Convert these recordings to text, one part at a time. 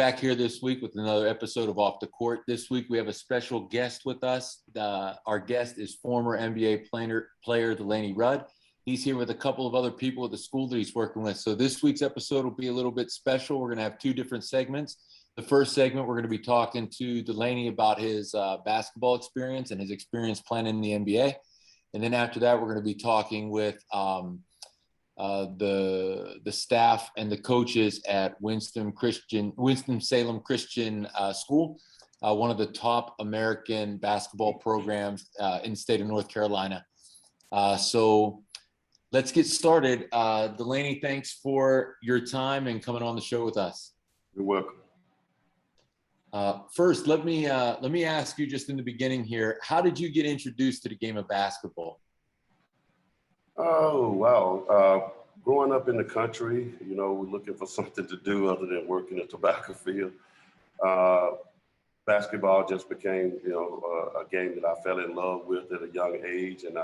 back here this week with another episode of Off the Court. This week we have a special guest with us. Our guest is former NBA player Delaney Rudd. He's here with a couple of other people at the school that he's working with. So this week's episode will be a little bit special. We're going to have two different segments. The first segment, we're going to be talking to Delaney about his basketball experience and his experience playing in the NBA. And then after that, we're going to be talking with the staff and the coaches at Winston Salem Christian School, one of the top American basketball programs in the state of North Carolina. So let's get started. Delaney, thanks for your time and coming on the show with us. You're welcome. First, let me ask you just in the beginning here, how did you get introduced to the game of basketball? Oh, wow. Growing up in the country, we're looking for something to do other than working in a tobacco field. Basketball just became, a game that I fell in love with at a young age. And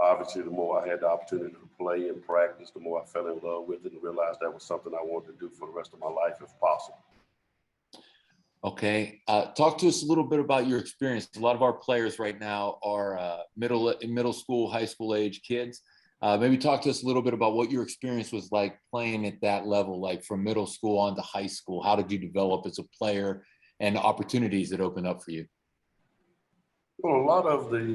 obviously, the more I had the opportunity to play and practice, the more I fell in love with it and realized that was something I wanted to do for the rest of my life if possible. Okay. Talk to us a little bit about your experience. A lot of our players right now are middle school, high school age kids. Maybe talk to us a little bit about what your experience was like playing at that level, like from middle school on to high school. How did you develop as a player and opportunities that opened up for you? Well, a lot of the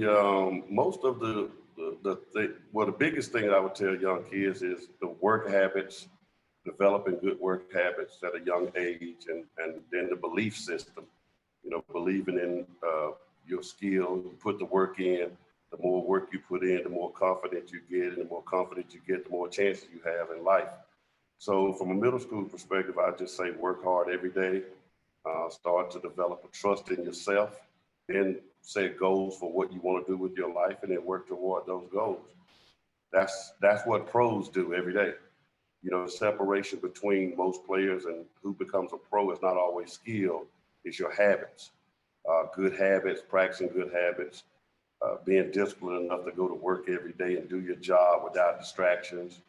biggest thing that I would tell young kids is the work habits, developing good work habits at a young age, and then the belief system, believing in your skill. You put the work in. The more work you put in, the more confident you get, and the more confident you get, the more chances you have in life. So from a middle school perspective, I just say work hard every day, start to develop a trust in yourself, then set goals for what you want to do with your life, and then work toward those goals. That's what pros do every day. The separation between most players and who becomes a pro is not always skill, it's your habits. Good habits, practicing good habits, being disciplined enough to go to work every day and do your job without distractions.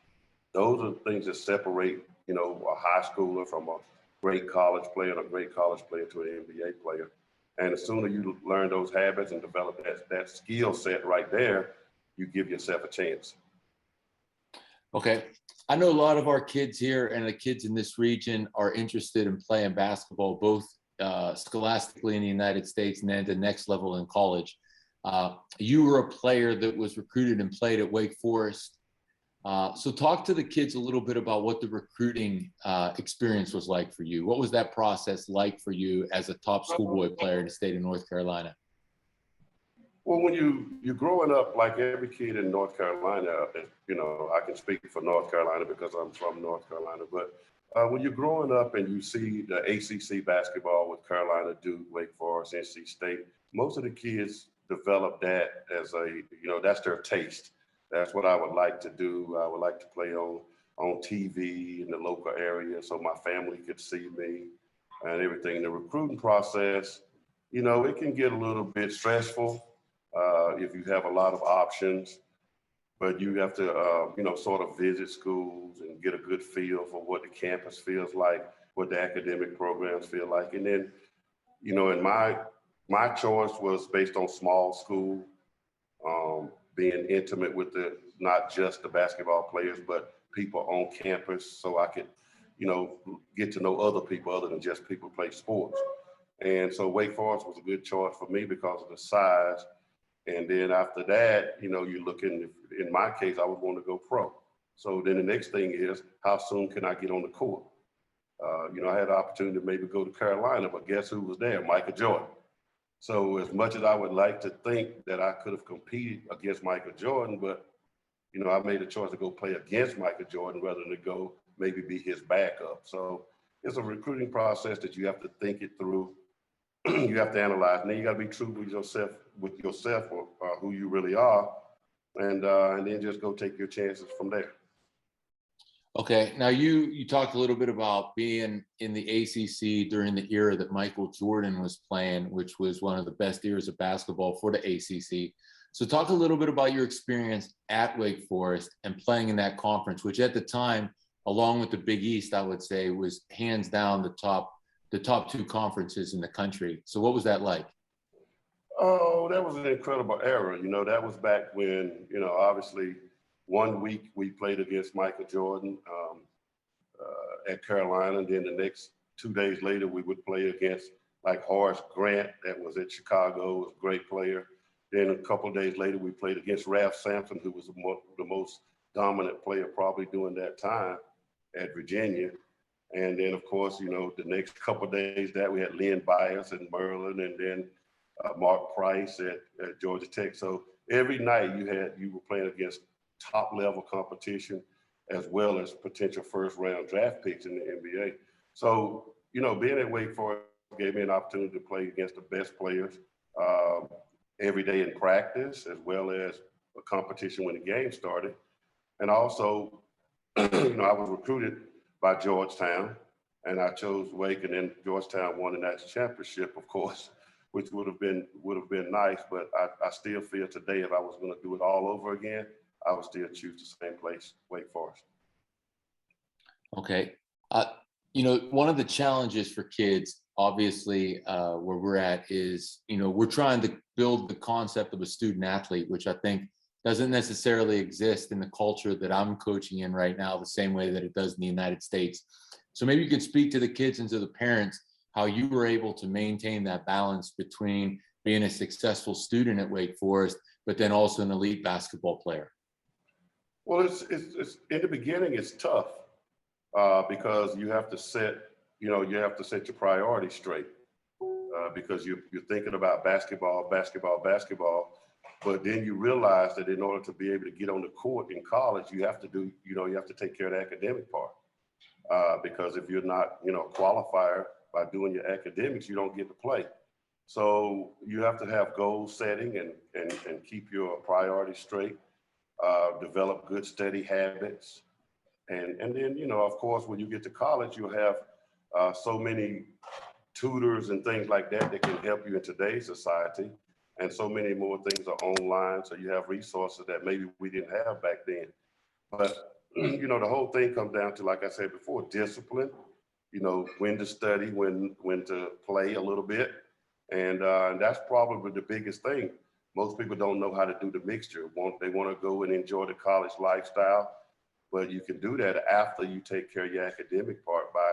Those are the things that separate, a high schooler from a great college player and a great college player to an NBA player. And the sooner you learn those habits and develop that skill set right there, you give yourself a chance. Okay. I know a lot of our kids here and the kids in this region are interested in playing basketball, both scholastically in the United States and then the next level in college. You were a player that was recruited and played at Wake Forest. So talk to the kids a little bit about what the recruiting experience was like for you. What was that process like for you as a top schoolboy player in the state of North Carolina? Well, when you're growing up, like every kid in North Carolina, I can speak for North Carolina because I'm from North Carolina, but when you're growing up and you see the ACC basketball with Carolina, Duke, Wake Forest, NC State, most of the kids develop that as that's their taste. That's what I would like to do. I would like to play on TV in the local area so my family could see me and everything. The recruiting process, it can get a little bit stressful if you have a lot of options, but you have to, sort of visit schools and get a good feel for what the campus feels like, what the academic programs feel like. And then, in my choice was based on small school, being intimate with not just the basketball players, but people on campus so I could, get to know other people other than just people who play sports. And so Wake Forest was a good choice for me because of the size. And then after that, you're looking, in my case, I would want to go pro. So then the next thing is, how soon can I get on the court? I had the opportunity to maybe go to Carolina, but guess who was there? Michael Jordan. So as much as I would like to think that I could have competed against Michael Jordan, but, I made a choice to go play against Michael Jordan rather than to go maybe be his backup. So it's a recruiting process that you have to think it through. You have to analyze, and then you got to be true with yourself or who you really are, and then just go take your chances from there. Okay, now you talked a little bit about being in the ACC during the era that Michael Jordan was playing, which was one of the best eras of basketball for the ACC. So talk a little bit about your experience at Wake Forest and playing in that conference, which at the time, along with the Big East, I would say was hands down the top the top two conferences in the country. So what was that like? Oh, that was an incredible era. You know, that was back when, you know, obviously 1 week we played against Michael Jordan at Carolina. And then the next 2 days later, we would play against like Horace Grant, that was at Chicago, was a great player. Then a couple of days later, we played against Ralph Sampson, who was the most dominant player probably during that time at Virginia. And then, of course, you know, the next couple of days that we had Lynn Bias and Merlin, and then Mark Price at Georgia Tech. So every night you were playing against top level competition as well as potential first round draft picks in the NBA. So, you know, being at Wake Forest gave me an opportunity to play against the best players every day in practice, as well as a competition when the game started. And also, you know, I was recruited by Georgetown, and I chose Wake, and then Georgetown won the national championship, of course, which would have been nice. But I still feel today, if I was going to do it all over again, I would still choose the same place, Wake Forest. Okay. You know, one of the challenges for kids, obviously, where we're at is, you know, we're trying to build the concept of a student athlete, which I think doesn't necessarily exist in the culture that I'm coaching in right now, the same way that it does in the United States. So maybe you could speak to the kids and to the parents, how you were able to maintain that balance between being a successful student at Wake Forest, but then also an elite basketball player. Well, it's in the beginning, it's tough because you have to set your priorities straight because you're thinking about basketball, but then you realize that in order to be able to get on the court in college, you have to take care of the academic part because if you're not, you know, a qualifier by doing your academics, you don't get to play. So you have to have goal setting and keep your priorities straight, develop good study habits. And then, you know, of course, when you get to college, you'll have so many tutors and things like that can help you in today's society. And so many more things are online. So you have resources that maybe we didn't have back then. But, you know, the whole thing comes down to, like I said before, discipline, you know, when to study, when to play a little bit. And that's probably the biggest thing. Most people don't know how to do the mixture. They want to go and enjoy the college lifestyle, but you can do that after you take care of your academic part by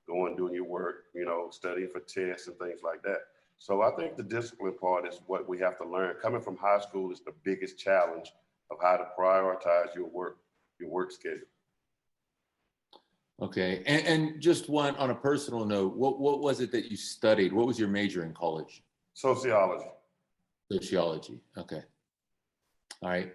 going, doing your work, you know, studying for tests and things like that. So I think the discipline part is what we have to learn. Coming from high school is the biggest challenge of how to prioritize your work schedule. Okay. And just one on a personal note, what was it that you studied? What was your major in college? Sociology. Sociology. Okay. All right.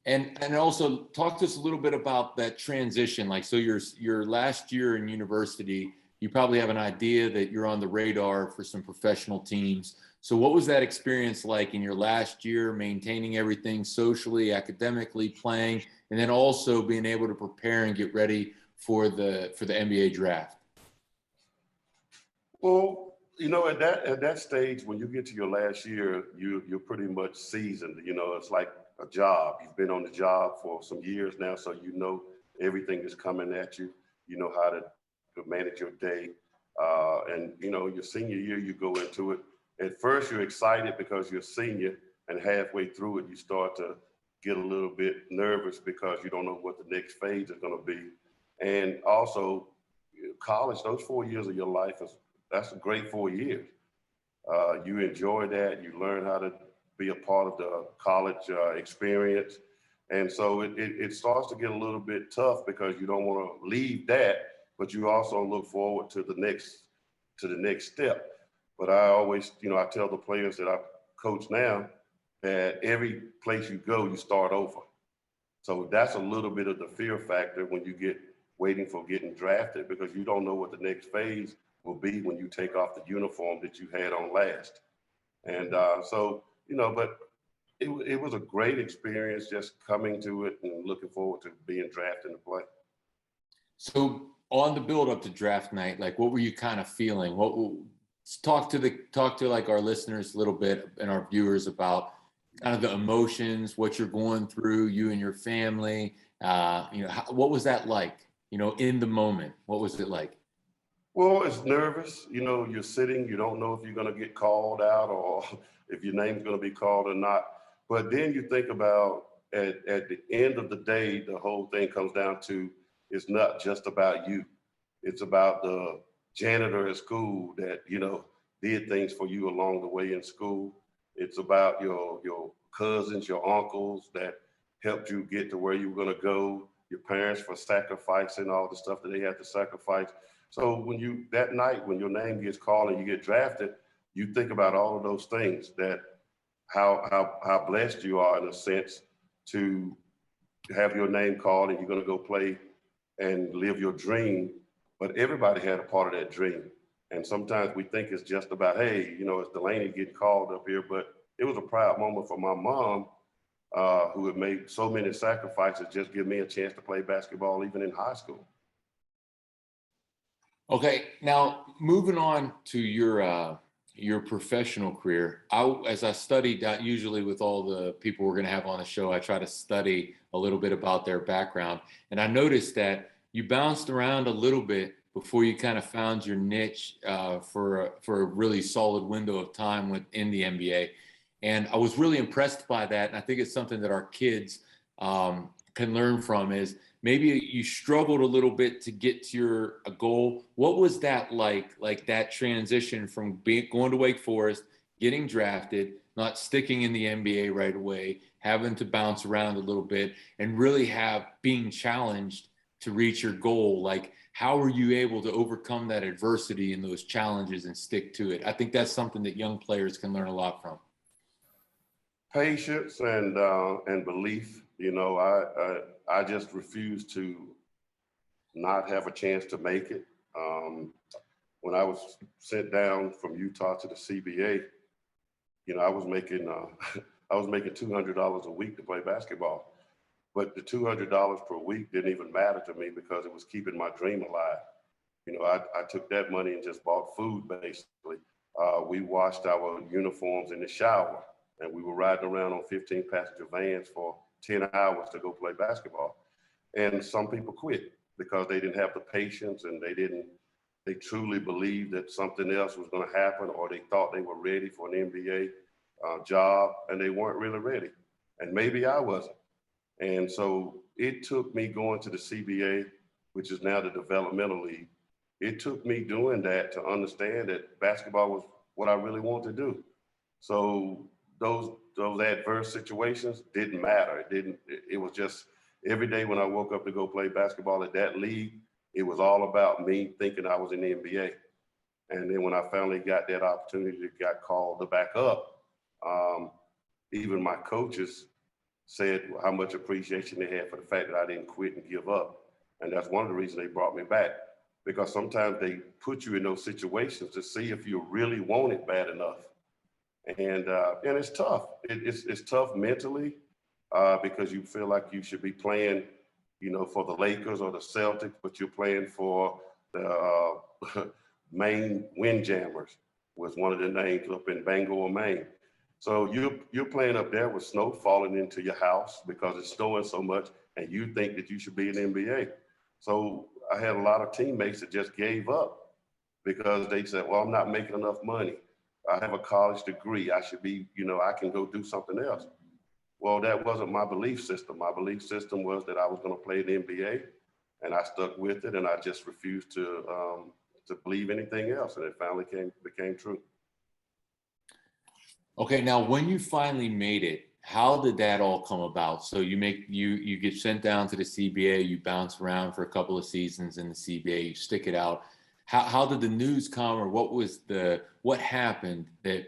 And also talk to us a little bit about that transition. Like, so your last year in university, you probably have an idea that you're on the radar for some professional teams. So what was that experience like in your last year, maintaining everything socially, academically, playing, and then also being able to prepare and get ready for the NBA draft? Well, you know, at that stage, when you get to your last year, you're pretty much seasoned. You know, it's like a job. You've been on the job for some years now, so you know everything is coming at you. You know how to manage your day. And, you know, your senior year, you go into it. At first, you're excited because you're a senior, and halfway through it, you start to get a little bit nervous because you don't know what the next phase is going to be. And also, college, those 4 years of your life, that's a great 4 years. You enjoy that. You learn how to be a part of the college experience. And so it starts to get a little bit tough because you don't want to leave that, but you also look forward to the next step. But I always, you know, I tell the players that I coach now that every place you go, you start over. So that's a little bit of the fear factor when you get waiting for getting drafted, because you don't know what the next phase will be when you take off the uniform that you had on last. And so, you know, but it was a great experience just coming to it and looking forward to being drafted to play. So on the build up to draft night, like what were you kind of feeling? Talk to like our listeners a little bit and our viewers about kind of the emotions, what you're going through, you and your family. You know, what was that like? You know, in the moment, what was it like? Well, it's nervous. You know, you're sitting, you don't know if you're going to get called out or if your name's going to be called or not. But then you think about at the end of the day, the whole thing comes down to it's not just about you. It's about the janitor at school that, you know, did things for you along the way in school. It's about your cousins, your uncles that helped you get to where you were going to go, your parents for sacrificing all the stuff that they had to sacrifice. So when you, that night, when your name gets called and you get drafted, you think about all of those things that how blessed you are in a sense to have your name called and you're going to go play and live your dream. But everybody had a part of that dream. And sometimes we think it's just about, hey, you know, it's Delaney getting called up here. But it was a proud moment for my mom, who had made so many sacrifices just give me a chance to play basketball even in high school. Okay, now moving on to your professional career. As I studied, usually with all the people we're going to have on the show, I try to study a little bit about their background, and I noticed that you bounced around a little bit before you kind of found your niche for a really solid window of time within the NBA. And I was really impressed by that, and I think it's something that our kids can learn from. Is maybe you struggled a little bit to get to your goal. What was that like that transition from going to Wake Forest, getting drafted, not sticking in the NBA right away, having to bounce around a little bit, and really being challenged to reach your goal? Like, how were you able to overcome that adversity and those challenges and stick to it? I think that's something that young players can learn a lot from. Patience and belief. You know, I just refused to not have a chance to make it. When I was sent down from Utah to the CBA, you know, I was making I was making $200 a week to play basketball, but the $200 per week didn't even matter to me because it was keeping my dream alive. You know, I took that money and just bought food basically. We washed our uniforms in the shower, and we were riding around on 15 passenger vans for 10 hours to go play basketball. And some people quit because they didn't have the patience and they truly believed that something else was going to happen, or they thought they were ready for an NBA job and they weren't really ready. And maybe I wasn't. And so it took me going to the CBA, which is now the developmental league. It took me doing that to understand that basketball was what I really wanted to do. So those adverse situations didn't matter. It was just every day when I woke up to go play basketball at that league, it was all about me thinking I was in the NBA. And then when I finally got that opportunity, got called to back up, even my coaches said how much appreciation they had for the fact that I didn't quit and give up. And that's one of the reasons they brought me back, because sometimes they put you in those situations to see if you really want it bad enough. And it's tough. It's tough mentally because you feel like you should be playing, you know, for the Lakers or the Celtics, but you're playing for the Maine Windjammers, was one of the names up in Bangor, Maine. So you're playing up there with snow falling into your house because it's snowing so much, and you think that you should be in the NBA. So I had a lot of teammates that just gave up because they said, well, I'm not making enough money. I have a college degree. I should be, you know, I can go do something else. Well, that wasn't my belief system. My belief system was that I was going to play the NBA, and I stuck with it, and I just refused to believe anything else, and it finally became true. Okay, now when you finally made it, how did that all come about? So you get sent down to the CBA, you bounce around for a couple of seasons in the CBA, you stick it out. How did the news come, or what happened that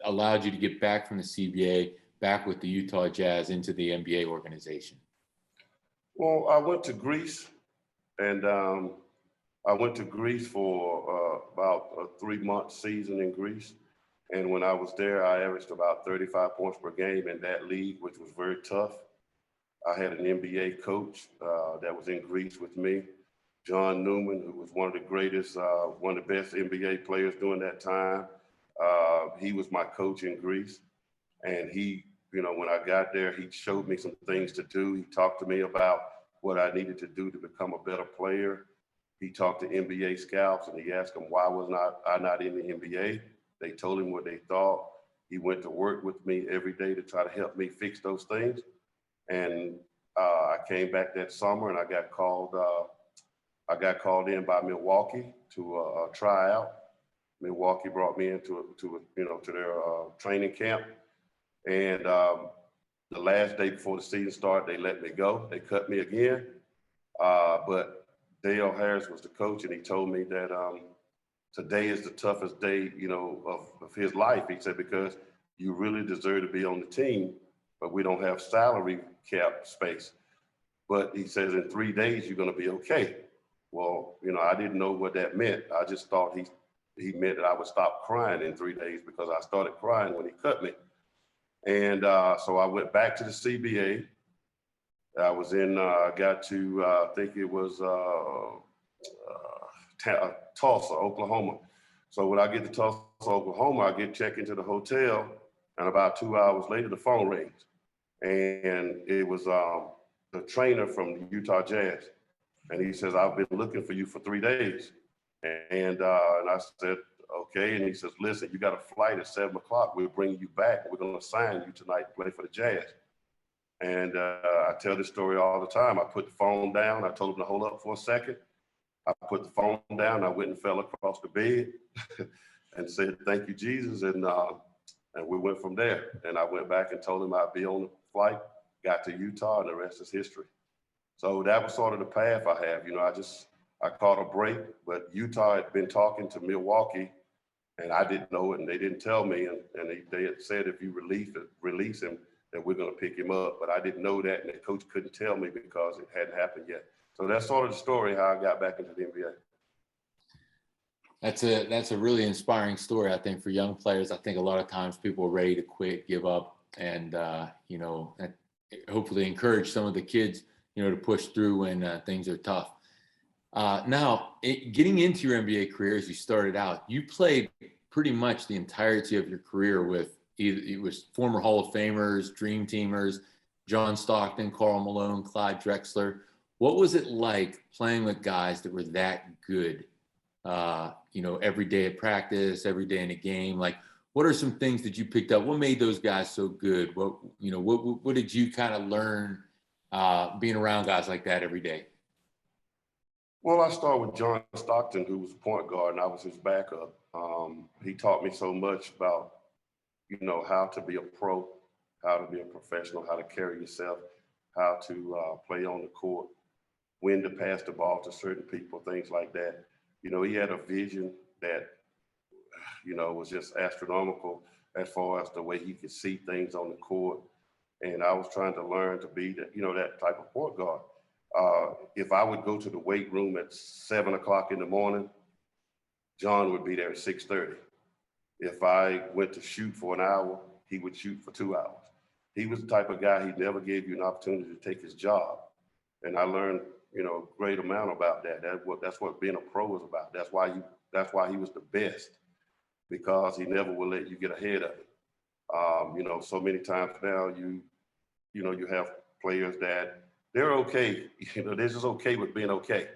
allowed you to get back from the CBA, back with the Utah Jazz into the NBA organization? Well, I went to Greece, and I went to Greece for about a 3-month season in Greece. And when I was there, I averaged about 35 points per game in that league, which was very tough. I had an NBA coach that was in Greece with me, John Newman, who was one of the greatest, one of the best NBA players during that time. He was my coach in Greece. And he, you know, when I got there, he showed me some things to do. He talked to me about what I needed to do to become a better player. He talked to NBA scouts and he asked them, why was I not in the NBA? They told him what they thought. He went to work with me every day to try to help me fix those things. And I came back that summer and I got called in by Milwaukee to try out. Milwaukee brought me into to their training camp. And the last day before the season started, they let me go. They cut me again. But Dale Harris was the coach, and he told me that today is the toughest day, of his life. He said, because you really deserve to be on the team, but we don't have salary cap space. But he says in 3 days, you're going to be okay. Well, I didn't know what that meant. I just thought he meant that I would stop crying in 3 days, because I started crying when he cut me. And so I went back to the CBA. I was got to, I think it was Tulsa, Oklahoma. So when I get to Tulsa, Oklahoma, I check into the hotel, and about 2 hours later, the phone rings. And it was the trainer from the Utah Jazz. And he says, I've been looking for you for 3 days. And I said, okay. And he says, listen, you got a flight at 7 o'clock. We're bringing you back. We're going to sign you tonight to play for the Jazz. And I tell this story all the time. I put the phone down. I told him to hold up for a second. I put the phone down. I went and fell across the bed and said, thank you, Jesus. And we went from there. And I went back and told him I'd be on the flight, got to Utah, and the rest is history. So that was sort of the path I have. I caught a break, but Utah had been talking to Milwaukee, and I didn't know it, and they didn't tell me. And they had said, if you release him, that we're going to pick him up. But I didn't know that, and the coach couldn't tell me because it hadn't happened yet. So that's sort of the story how I got back into the NBA. That's a really inspiring story, I think, for young players. I think a lot of times people are ready to quit, give up, and hopefully encourage some of the kids, to push through when things are tough. Now, getting into your NBA career, as you started out, you played pretty much the entirety of your career with it was former Hall of Famers, Dream Teamers, John Stockton, Karl Malone, Clyde Drexler. What was it like playing with guys that were that good? Every day at practice, every day in a game. Like, what are some things that you picked up? What made those guys so good? What did you kind of learn being around guys like that every day? Well, I started with John Stockton, who was a point guard, and I was his backup. He taught me so much about, how to be a pro, how to be a professional, how to carry yourself, how to play on the court, when to pass the ball to certain people, things like that. He had a vision that, was just astronomical as far as the way he could see things on the court. And I was trying to learn to be that, that type of point guard. If I would go to the weight room at 7 o'clock in the morning, John would be there at 6:30. If I went to shoot for an hour, he would shoot for 2 hours. He was the type of guy, he never gave you an opportunity to take his job. And I learned, a great amount about that. That's what being a pro is about. That's why he was the best, because he never will let you get ahead of it. So many times now you have players that they're okay. They're just okay with being okay.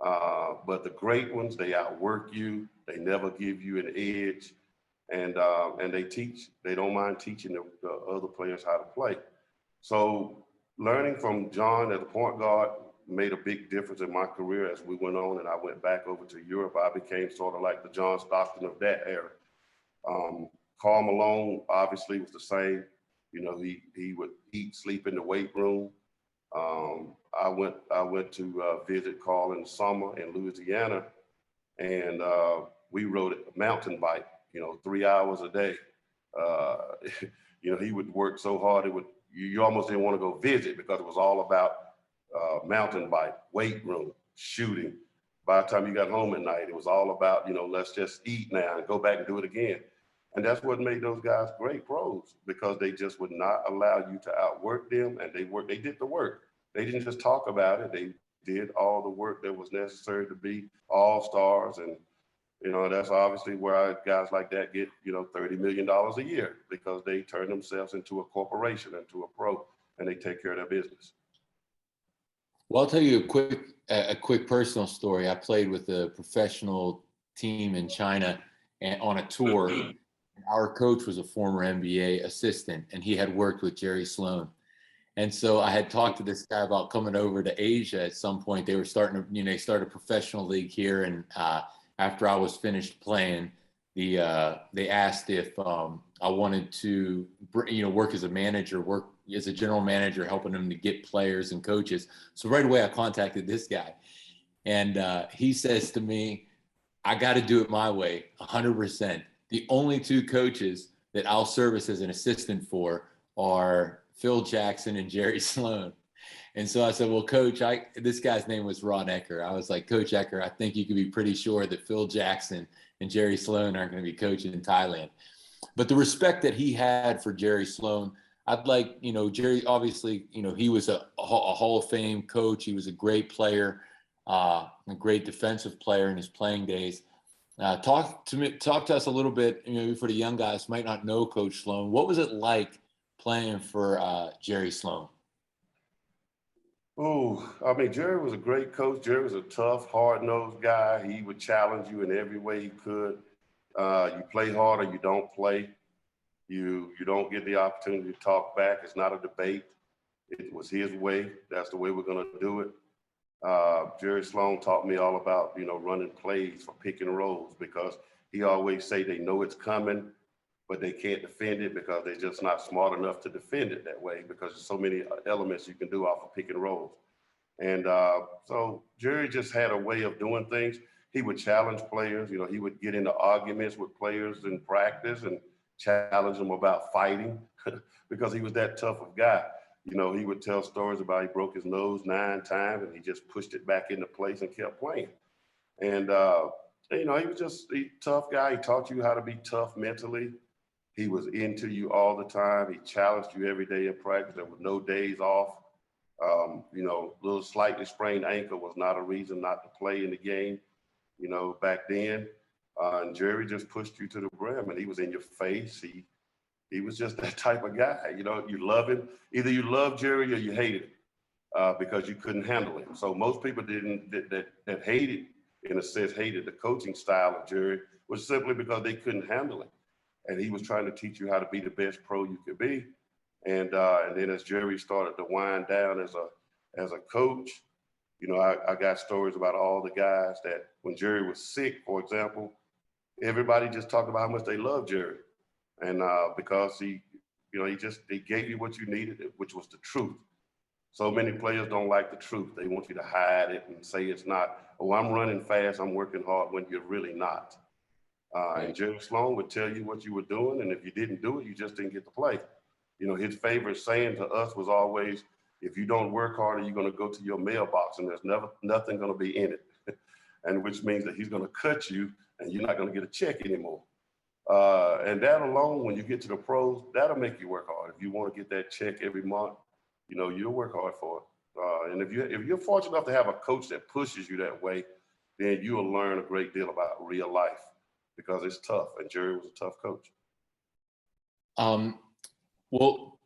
But the great ones, they outwork you. They never give you an edge. And they don't mind teaching the other players how to play. So learning from John as a point guard made a big difference in my career as we went on, and I went back over to Europe. I became sort of like the John Stockton of that era. Karl Malone obviously was the same. He would eat, sleep in the weight room. I went to visit Karl in the summer in Louisiana, and we rode a mountain bike, 3 hours a day. He would work so hard, you almost didn't want to go visit because it was all about mountain bike, weight room, shooting. By the time you got home at night, it was all about, let's just eat now and go back and do it again. And that's what made those guys great pros, because they just would not allow you to outwork them, and they did the work. They didn't just talk about it. They did all the work that was necessary to be all-stars. And, that's obviously where guys like that get, $30 million a year, because they turn themselves into a corporation, into a pro, and they take care of their business. Well, I'll tell you a quick personal story. I played with a professional team in China and on a tour. Our coach was a former NBA assistant, and he had worked with Jerry Sloan. And so I had talked to this guy about coming over to Asia at some point. They were starting to, they started a professional league here. And after I was finished playing, they asked if I wanted to, work as a manager, work as a general manager, helping them to get players and coaches. So right away, I contacted this guy. And he says to me, I got to do it my way, 100%. The only two coaches that I'll service as an assistant for are Phil Jackson and Jerry Sloan. And so I said, well, Coach, this guy's name was Ron Ecker. I was like, Coach Ecker, I think you can be pretty sure that Phil Jackson and Jerry Sloan aren't going to be coaching in Thailand. But the respect that he had for Jerry Sloan, I'd like, Jerry, obviously, he was a Hall of Fame coach. He was a great player, a great defensive player in his playing days. Talk to us a little bit, for the young guys who might not know Coach Sloan. What was it like playing for Jerry Sloan? Oh, I mean, Jerry was a great coach. Jerry was a tough, hard-nosed guy. He would challenge you in every way he could. You play hard or you don't play. You don't get the opportunity to talk back. It's not a debate. It was his way. That's the way we're going to do it. Jerry Sloan taught me all about, running plays for pick and rolls, because he always say they know it's coming, but they can't defend it because they're just not smart enough to defend it that way, because there's so many elements you can do off of pick and rolls. And so Jerry just had a way of doing things. He would challenge players. He would get into arguments with players in practice and challenge them about fighting because he was that tough of a guy. He would tell stories about he broke his nose 9 times and he just pushed it back into place and kept playing. And, he was just a tough guy. He taught you how to be tough mentally. He was into you all the time. He challenged you every day in practice. There were no days off. Little slightly sprained ankle was not a reason not to play in the game, back then. And Jerry just pushed you to the brim, and he was in your face. He was just that type of guy. You love him. Either you love Jerry or you hated him because you couldn't handle him. So most people that hated, in a sense, hated the coaching style of Jerry was simply because they couldn't handle him. And he was trying to teach you how to be the best pro you could be. And then as Jerry started to wind down as a coach, I got stories about all the guys that when Jerry was sick, for example, everybody just talked about how much they loved Jerry. And because he gave you what you needed, which was the truth. So many players don't like the truth. They want you to hide it and say it's not, oh, I'm running fast, I'm working hard, when you're really not. And Jerry Sloan would tell you what you were doing, and if you didn't do it, you just didn't get to play. His favorite saying to us was always, if you don't work harder, you're going to go to your mailbox and there's nothing going to be in it. And which means that he's going to cut you and you're not going to get a check anymore. And that alone, when you get to the pros, that'll make you work hard. If you want to get that check every month, you'll work hard for it. And if you're fortunate enough to have a coach that pushes you that way, then you'll learn a great deal about real life, because it's tough. And Jerry was a tough coach. Well,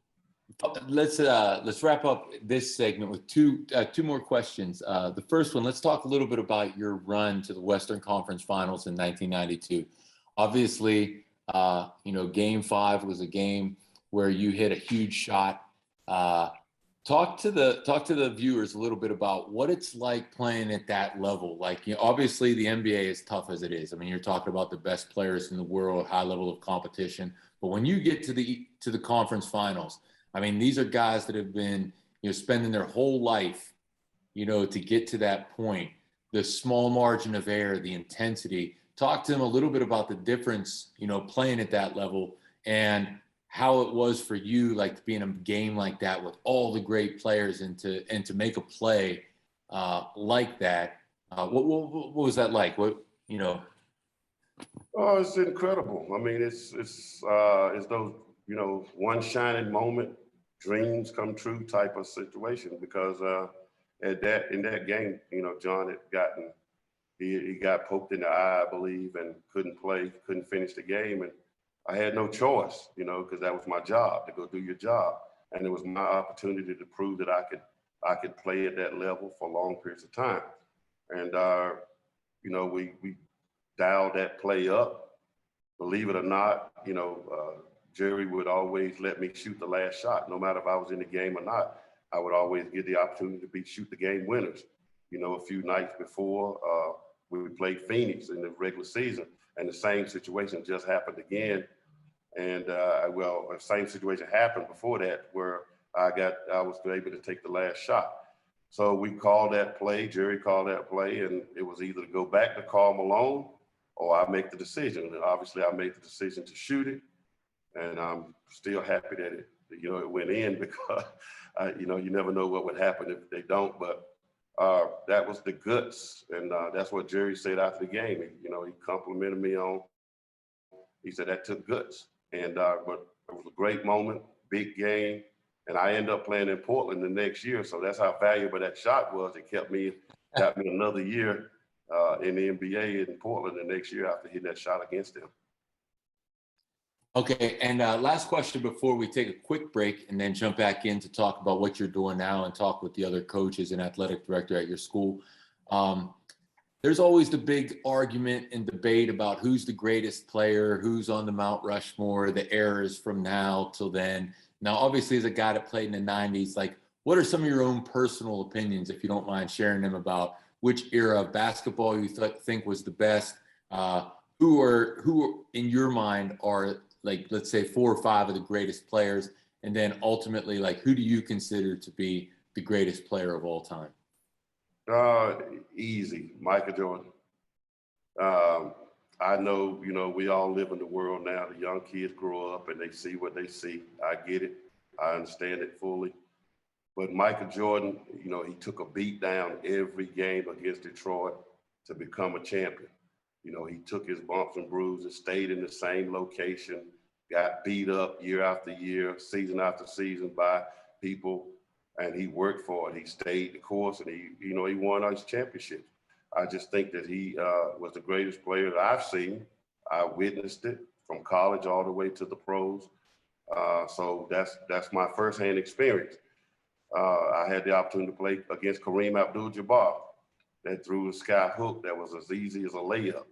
let's wrap up this segment with two more questions. The first one, let's talk a little bit about your run to the Western Conference Finals in 1992. Obviously, Game 5 was a game where you hit a huge shot. Talk to the viewers a little bit about what it's like playing at that level. Like, obviously the NBA is tough as it is. I mean, you're talking about the best players in the world, high level of competition. But when you get to the conference finals, I mean, these are guys that have been, spending their whole life, to get to that point. The small margin of error, the intensity. Talk to them a little bit about the difference, playing at that level, and how it was for you, like, to be in a game like that with all the great players and to make a play like that. What was that like? Oh, it's incredible. I mean, it's those, one shining moment, dreams come true type of situation, because in that game, John had gotten, he got poked in the eye, I believe, and couldn't finish the game. And I had no choice, because that was my job, to go do your job. And it was my opportunity to prove that I I could play at that level for long periods of time. And, you know, we dialed that play up. Believe it or not, you know, Jerry would always let me shoot the last shot. No matter if I was in the game or not, I would always get the opportunity to shoot the game winners. You know, a few nights before, we played Phoenix in the regular season, and the same situation just happened again. And well, the same situation happened before that, where I was able to take the last shot. So we called that play, Jerry called that play, and it was either to go back to Karl Malone or I make the decision. And obviously I made the decision to shoot it. And I'm still happy that it went in, because you know, you never know what would happen if they don't. But that was the guts. And that's what Jerry said after the game. You know, he complimented me on, he said that took guts. And but it was a great moment, big game. And I ended up playing in Portland the next year. So that's how valuable that shot was. It got me another year in the NBA in Portland the next year after hitting that shot against them. Okay, and last question before we take a quick break and then jump back in to talk about what you're doing now and talk with the other coaches and athletic director at your school. There's always the big argument and debate about who's the greatest player, who's on the Mount Rushmore, the eras from now till then. Now, obviously, as a guy that played in the 90s, like, what are some of your own personal opinions, if you don't mind sharing them, about which era of basketball you think was the best? Who in your mind are, like, let's say 4 or 5 of the greatest players, and then ultimately, like, who do you consider to be the greatest player of all time? Easy, Michael Jordan. I know, you know, we all live in the world now. The young kids grow up and they see what they see. I get it. I understand it fully. But Michael Jordan, you know, he took a beat down every game against Detroit to become a champion. You know, he took his bumps and bruises, stayed in the same location, got beat up year after year, season after season by people, and he worked for it. He stayed the course, and he won his championships. I just think that he was the greatest player that I've seen. I witnessed it from college all the way to the pros. So that's my firsthand experience. I had the opportunity to play against Kareem Abdul-Jabbar that threw a sky hook that was as easy as a layup.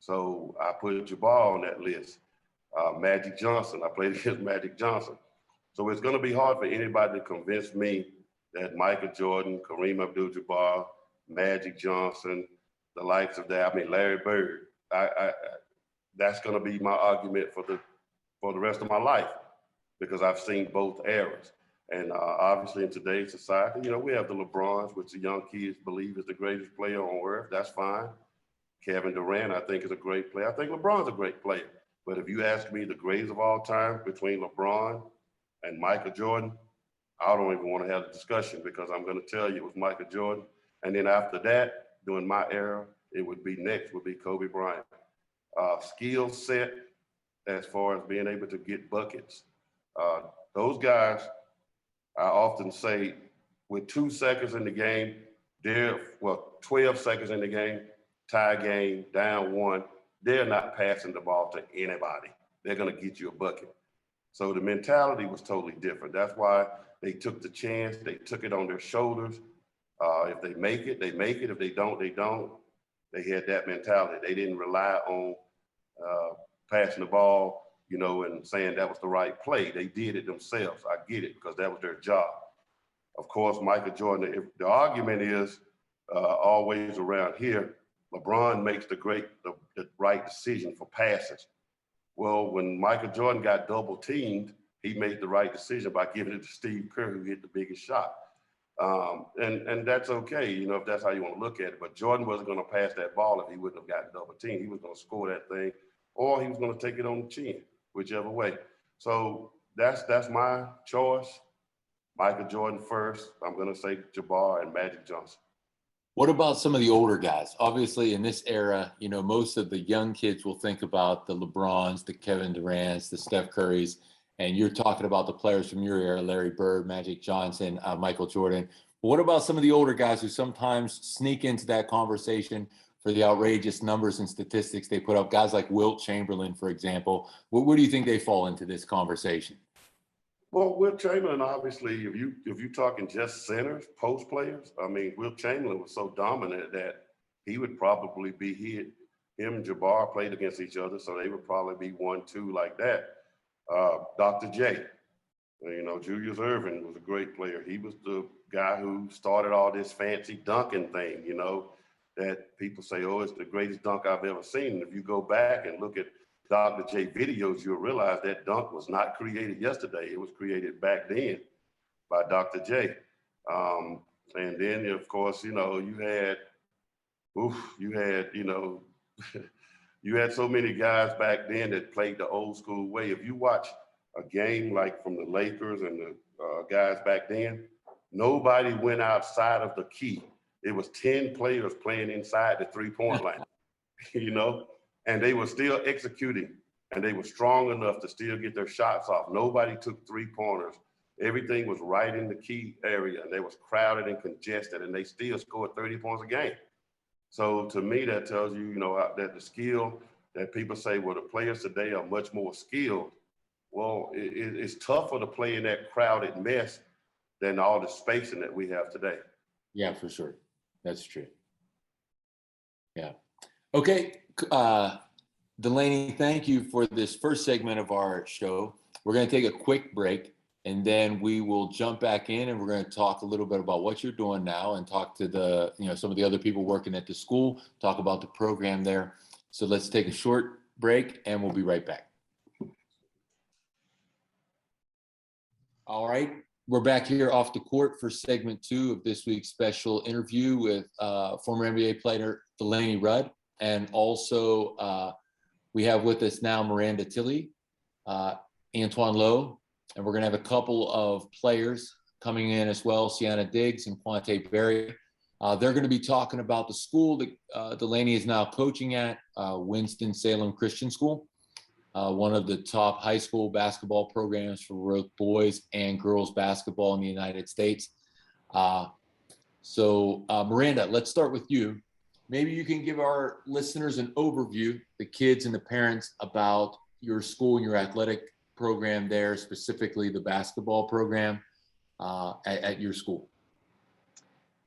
So I put Jabbar on that list. Magic Johnson, I played against Magic Johnson. So it's going to be hard for anybody to convince me that Michael Jordan, Kareem Abdul-Jabbar, Magic Johnson, the likes of that, Larry Bird, that's going to be my argument for the rest of my life, because I've seen both eras. And obviously in today's society, you know, we have the LeBrons, which the young kids believe is the greatest player on earth. That's fine. Kevin Durant, I think, is a great player. I think LeBron's a great player. But if you ask me the greatest of all time between LeBron and Michael Jordan, I don't even want to have a discussion, because I'm going to tell you it was Michael Jordan. And then after that, during my era, it would be Kobe Bryant. Skill set, as far as being able to get buckets. Those guys, I often say, with 2 seconds in the game, 12 seconds in the game, tie game, down 1, they're not passing the ball to anybody. They're going to get you a bucket. So the mentality was totally different. That's why they took the chance. They took it on their shoulders. If they make it, they make it. If they don't, they don't. They had that mentality. They didn't rely on passing the ball, you know, and saying that was the right play. They did it themselves. I get it, because that was their job. Of course, Michael Jordan, if the argument is always around here, LeBron makes the right decision for passes. Well, when Michael Jordan got double teamed, he made the right decision by giving it to Steve Kerr, who hit the biggest shot. And that's okay, you know, if that's how you want to look at it. But Jordan wasn't going to pass that ball if he wouldn't have gotten double teamed. He was going to score that thing, or he was going to take it on the chin, whichever way. So that's my choice. Michael Jordan first. I'm going to say Jabbar and Magic Johnson. What about some of the older guys? Obviously, in this era, you know, most of the young kids will think about the LeBrons, the Kevin Durants, the Steph Currys, and you're talking about the players from your era, Larry Bird, Magic Johnson, Michael Jordan. But what about some of the older guys who sometimes sneak into that conversation for the outrageous numbers and statistics they put up? Guys like Wilt Chamberlain, for example. Where do you think they fall into this conversation? Well, Will Chamberlain, obviously, if you're talking just centers, post players, I mean, Will Chamberlain was so dominant that he would probably be hit. Him and Jabbar played against each other, so they would probably be 1-2 like that. Dr. J, you know, Julius Irvin was a great player. He was the guy who started all this fancy dunking thing, you know, that people say, oh, it's the greatest dunk I've ever seen. And if you go back and look at Dr. J videos, you'll realize that dunk was not created yesterday. It was created back then by Dr. J. And then, of course, you know, you had, you know, you had so many guys back then that played the old school way. If you watch a game like from the Lakers and the guys back then, nobody went outside of the key. It was 10 players playing inside the three-point line, you know, and they were still executing, and they were strong enough to still get their shots off. Nobody took three-pointers. Everything was right in the key area, and they was crowded and congested, and they still scored 30 points a game. So to me, that tells you, you know, that the skill that people say, well, the players today are much more skilled. Well, it's tougher to play in that crowded mess than all the spacing that we have today. Yeah, for sure. That's true. Yeah. Okay. Delaney, thank you for this first segment of our show. We're going to take a quick break, and then we will jump back in, and we're going to talk a little bit about what you're doing now and talk to the, you know, some of the other people working at the school, talk about the program there. So let's take a short break, and we'll be right back. All right. We're back here off the court for segment 2 of this week's special interview with former NBA player Delaney Rudd. And also we have with us now Miranda Tilley, Antoine Lowe, and we're going to have a couple of players coming in as well, Seyna Diggs and Quante Berry. They're going to be talking about the school that Delaney is now coaching at, Winston Salem Christian School. One of the top high school basketball programs for both boys and girls basketball in the United States. So Miranda, let's start with you. Maybe you can give our listeners an overview, the kids and the parents, about your school and your athletic program there, specifically the basketball program at your school.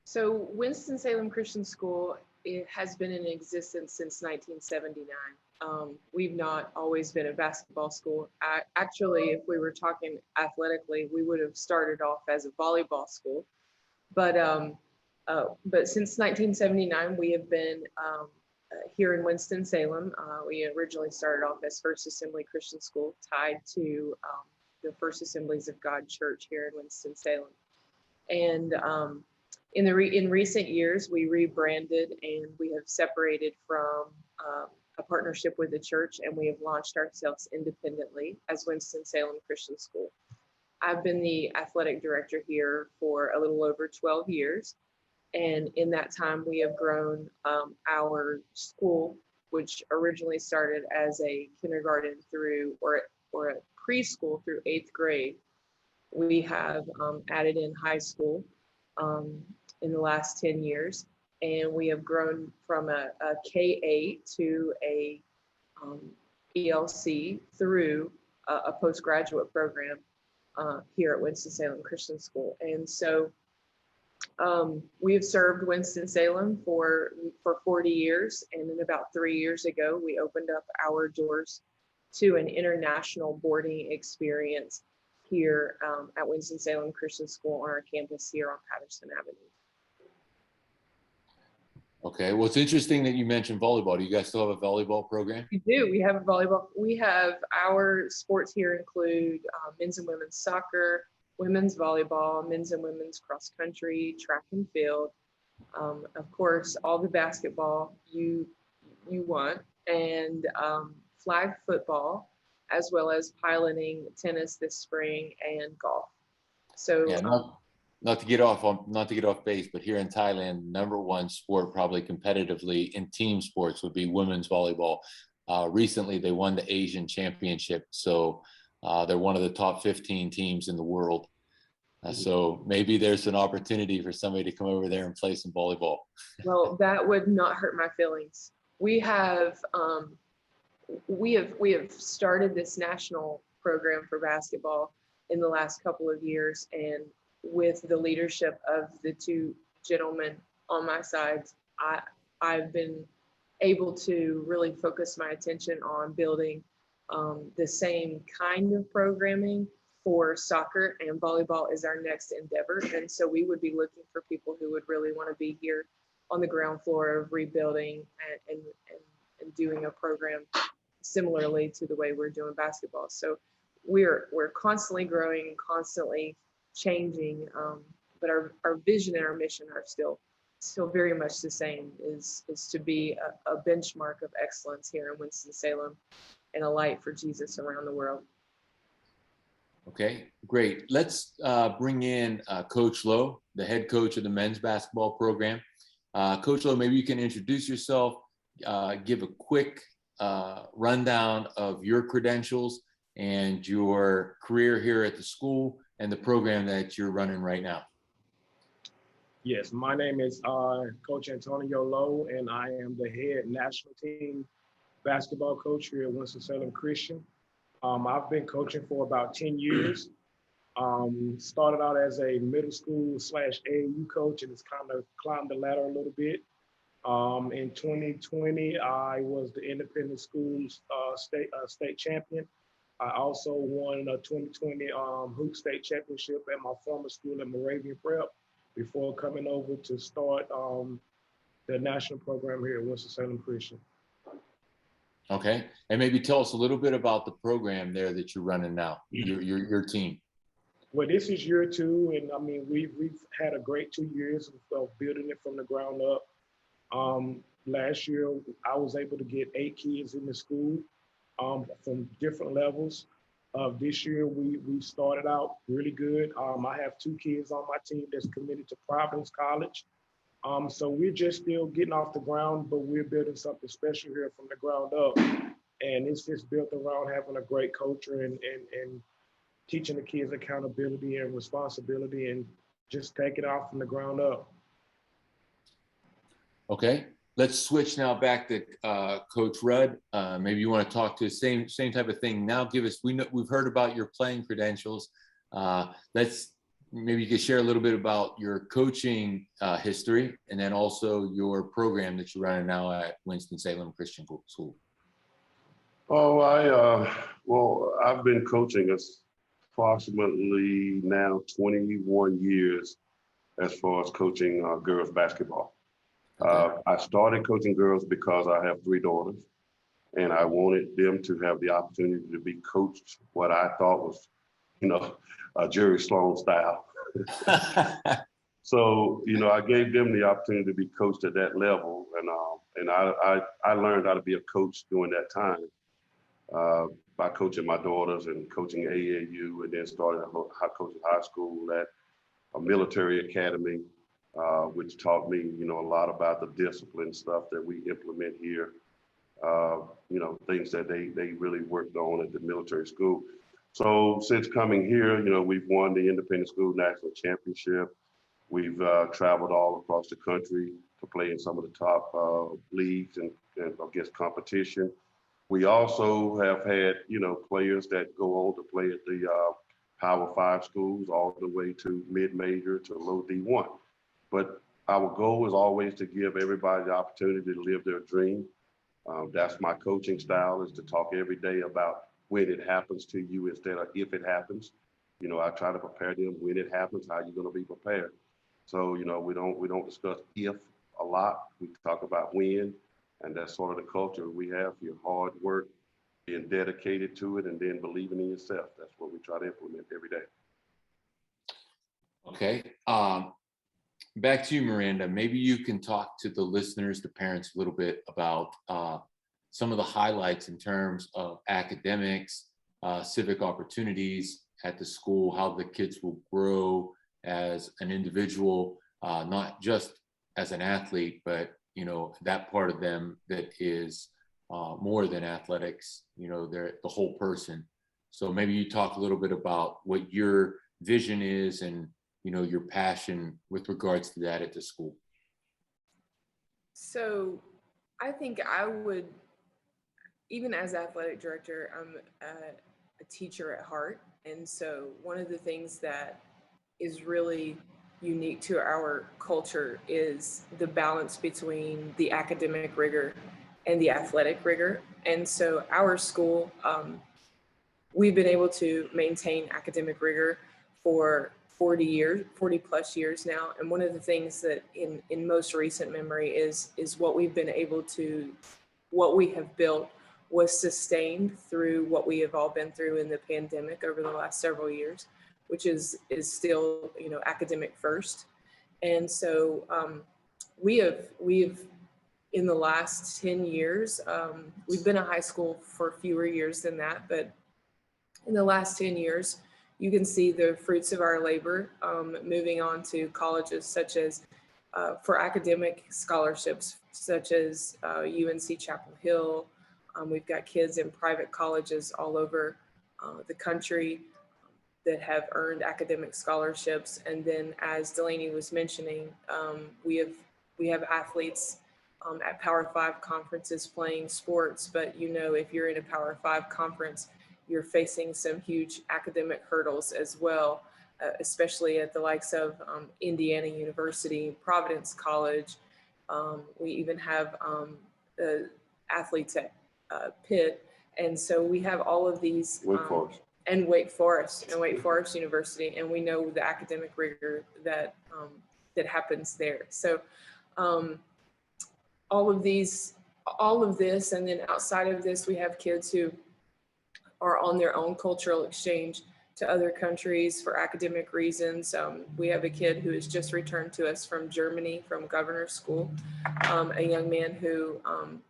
So Winston-Salem Christian School, it has been in existence since 1979. We've not always been a basketball school. Actually, if we were talking athletically, we would have started off as a volleyball school. But since 1979, we have been here in Winston-Salem. We originally started off as First Assembly Christian School, tied to the First Assemblies of God Church here in Winston-Salem. And in recent years, we rebranded and we have separated from a partnership with the church, and we have launched ourselves independently as Winston-Salem Christian School. I've been the athletic director here for a little over 12 years. And in that time, we have grown our school, which originally started as a kindergarten through or a preschool through 8th grade. We have added in high school in the last 10 years. And we have grown from a K-8 to a ELC through a postgraduate program here at Winston-Salem Christian School. And so we have served Winston-Salem for 40 years. And then about 3 years ago, we opened up our doors to an international boarding experience here at Winston-Salem Christian School on our campus here on Patterson Avenue. Okay. Well, it's interesting that you mentioned volleyball. Do you guys still have a volleyball program? We do. We have a volleyball. We have our sports here include men's and women's soccer, women's volleyball, men's and women's cross country, track and field. Of course, all the basketball you want, and flag football, as well as piloting, tennis this spring, and golf. So yeah, not to get off base, but here in Thailand, #1 sport probably competitively in team sports would be women's volleyball. Recently, they won the Asian Championship, so they're one of the top 15 teams in the world. So maybe there's an opportunity for somebody to come over there and play some volleyball. Well, that would not hurt my feelings. We have started this national program for basketball in the last couple of years. And with the leadership of the two gentlemen on my side, I've been able to really focus my attention on building the same kind of programming for soccer, and volleyball is our next endeavor. And so we would be looking for people who would really want to be here on the ground floor of rebuilding and doing a program similarly to the way we're doing basketball. So we're constantly growing, constantly changing, but our vision and our mission are still very much the same, is to be a benchmark of excellence here in Winston-Salem and a light for Jesus around the world. Okay, great. Let's bring in Coach Lowe, the head coach of the men's basketball program. Coach Lowe, maybe you can introduce yourself, give a quick rundown of your credentials and your career here at the school and the program that you're running right now. Yes, my name is Coach Antonio Lowe, and I am the head national team basketball coach here at Winston-Salem Christian. I've been coaching for about 10 years. Started out as a middle school / AAU coach, and it's kind of climbed the ladder a little bit. In 2020, I was the independent schools state champion. I also won a 2020 hoop state championship at my former school at Moravian Prep before coming over to start the national program here at Winston-Salem Christian. Okay, and maybe tell us a little bit about the program there that you're running now, your team. Well, this is year 2, and I mean we've had a great 2 years of building it from the ground up. Last year, I was able to get 8 kids in the school from different levels. This year, we started out really good. I have 2 kids on my team that's committed to Providence College. So we're just still getting off the ground, but we're building something special here from the ground up. And it's just built around having a great culture and teaching the kids accountability and responsibility and just taking it off from the ground up. Okay, let's switch now back to Coach Rudd. Maybe you want to talk to the same type of thing. Now give us, we've heard about your playing credentials. Maybe you could share a little bit about your coaching history and then also your program that you're running now at Winston-Salem Christian School. Oh, well, I've been coaching approximately now 21 years as far as coaching girls basketball. Okay. I started coaching girls because I have 3 daughters, and I wanted them to have the opportunity to be coached what I thought was, Jerry Sloan style. So, I gave them the opportunity to be coached at that level, and I learned how to be a coach during that time by coaching my daughters and coaching AAU, and then started coaching high school at a military academy. Which taught me, a lot about the discipline stuff that we implement here. Things that they really worked on at the military school. So since coming here, we've won the Independent School National Championship. We've traveled all across the country to play in some of the top leagues and against competition. We also have had, players that go on to play at the Power 5 schools all the way to mid-major to low D1. But our goal is always to give everybody the opportunity to live their dream. That's my coaching style, is to talk every day about when it happens to you instead of if it happens. I try to prepare them when it happens, how you're going to be prepared. So, we don't discuss if a lot. We talk about when, and that's sort of the culture we have here. Hard work, being dedicated to it, and then believing in yourself. That's what we try to implement every day. Okay. Back to you, Miranda. Maybe you can talk to the listeners, the parents, a little bit about some of the highlights in terms of academics, civic opportunities at the school, how the kids will grow as an individual, not just as an athlete, but, that part of them that is more than athletics, they're the whole person. So maybe you talk a little bit about what your vision is and your passion with regards to that at the school. So I think I would, even as athletic director, I'm a teacher at heart, And so one of the things that is really unique to our culture is the balance between the academic rigor and the athletic rigor. And so our school, we've been able to maintain academic rigor for 40 plus years now. And one of the things that in most recent memory is what we've been able to, what we have built was sustained through what we have all been through in the pandemic over the last several years, which is still, you know, academic first. And so we've in the last 10 years, we've been a high school for fewer years than that, but in the last 10 years, you can see the fruits of our labor, moving on to colleges such as, for academic scholarships, such as UNC Chapel Hill. We've got kids in private colleges all over the country that have earned academic scholarships. And then, as Delaney was mentioning, we have athletes at Power 5 conferences playing sports, but you know, if you're in a Power 5 conference, you're facing some huge academic hurdles as well, especially at the likes of Indiana University, Providence College. We even have athletes at Pitt. And so we have all of these. Wake Forest. And Wake Forest University. And we know the academic rigor that happens there. So all of this, and then outside of this, we have kids who are on their own cultural exchange to other countries for academic reasons. We have a kid who has just returned to us from Germany, from Governor's School, a young man who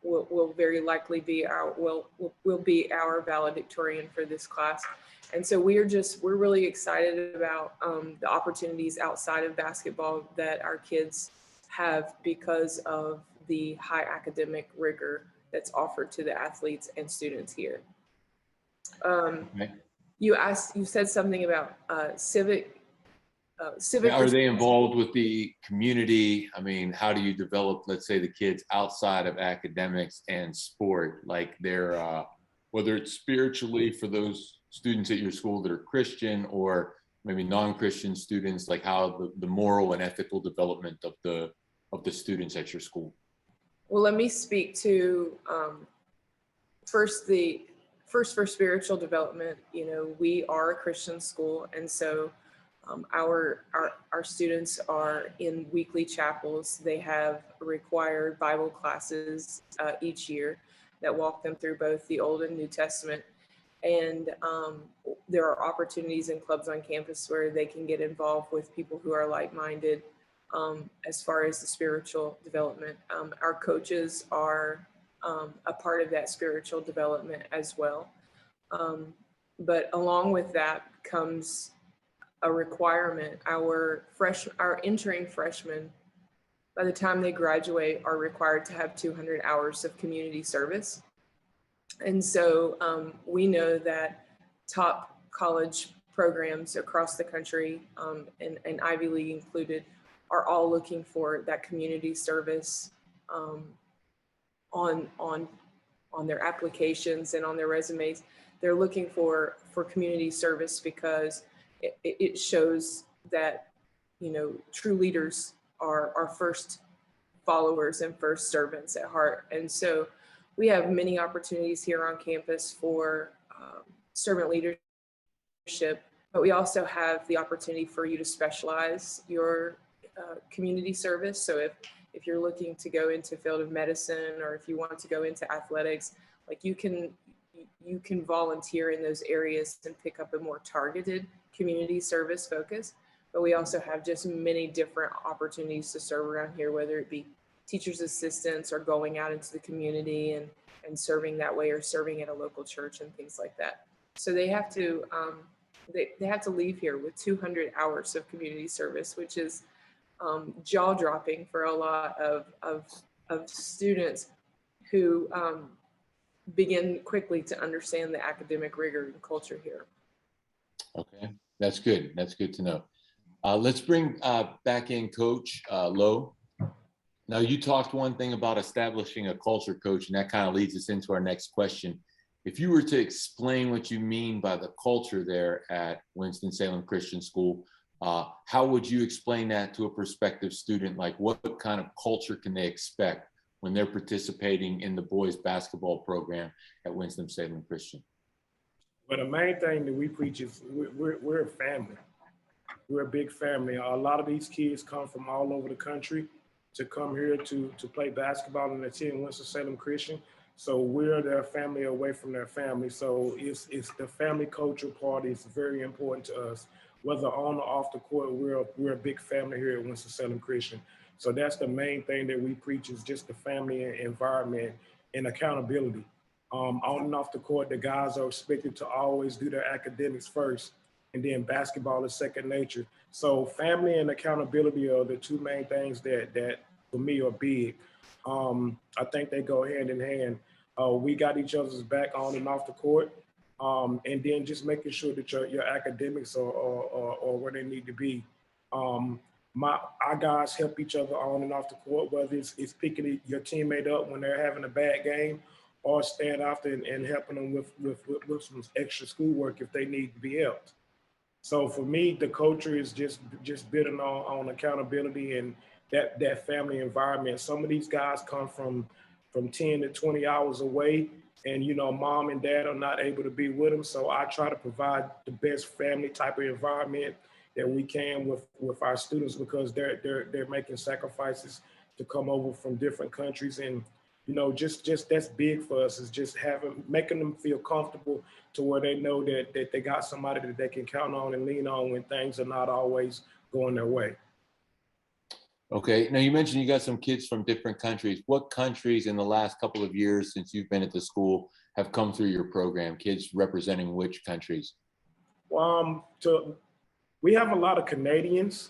will very likely be will be our valedictorian for this class. And so we're really excited about the opportunities outside of basketball that our kids have because of the high academic rigor that's offered to the athletes and students here. Okay. You said something about civic. Are they involved with the community? I mean, how do you develop, let's say, the kids outside of academics and sport, like they're, whether it's spiritually for those students at your school that are Christian, or maybe non-Christian students, like how the moral and ethical development of the students at your school? Well, let me speak to first for spiritual development. You know, we are a Christian school, and so our students are in weekly chapels. They have required Bible classes each year that walk them through both the Old and New Testament. And there are opportunities and clubs on campus where they can get involved with people who are like-minded as far as the spiritual development. Our coaches are a part of that spiritual development as well. But along with that comes a requirement. Our entering freshmen, by the time they graduate, are required to have 200 hours of community service. And so we know that top college programs across the country, and Ivy League included, are all looking for that community service on their applications and on their resumes. They're looking for community service because it shows that, you know, true leaders are first followers and first servants at heart. And so we have many opportunities here on campus for servant leadership, but we also have the opportunity for you to specialize your community service. So if you're looking to go into field of medicine, or if you want to go into athletics, like you can volunteer in those areas and pick up a more targeted community service focus. But we also have just many different opportunities to serve around here, whether it be teachers' assistants or going out into the community and serving that way, or serving at a local church and things like that. So they have to they have to leave here with 200 hours of community service, which is jaw-dropping for a lot of students who begin quickly to understand the academic rigor and culture here. Okay, that's good. That's good to know. Let's bring back in Coach Lowe. Now, you talked one thing about establishing a culture, Coach, and that kind of leads us into our next question. if you were to explain what you mean by the culture there at Winston Salem Christian School, how would you explain that to a prospective student? Like, what kind of culture can they expect when they're participating in the boys basketball program at Winston-Salem Christian? But the main thing that we preach is we're a family. We're a big family. A lot of these kids come from all over the country to come here to play basketball and attend Winston-Salem Christian. So we're their family away from their family. So it's the family culture part is very important to us. Whether on or off the court, we're a big family here at Winston-Salem Christian. So that's the main thing that we preach is just the family environment and accountability. On and off the court, the guys are expected to always do their academics first, and then basketball is second nature. So family and accountability are the two main things that for me are big. I think they go hand in hand. We got each other's back on and off the court, and then just making sure that your academics are where they need to be. Our guys help each other on and off the court, whether it's picking your teammate up when they're having a bad game, or stand after and helping them with some extra schoolwork if they need to be helped. So for me, the culture is just building on accountability and that family environment. Some of these guys come from 10 to 20 hours away, and mom and dad are not able to be with them. So I try to provide the best family type of environment that we can with our students, because they're making sacrifices to come over from different countries. And just that's big for us, is just making them feel comfortable to where they know that they got somebody that they can count on and lean on when things are not always going their way. Okay, now you mentioned you got some kids from different countries. What countries in the last couple of years since you've been at the school have come through your program? Kids representing which countries? We have a lot of Canadians.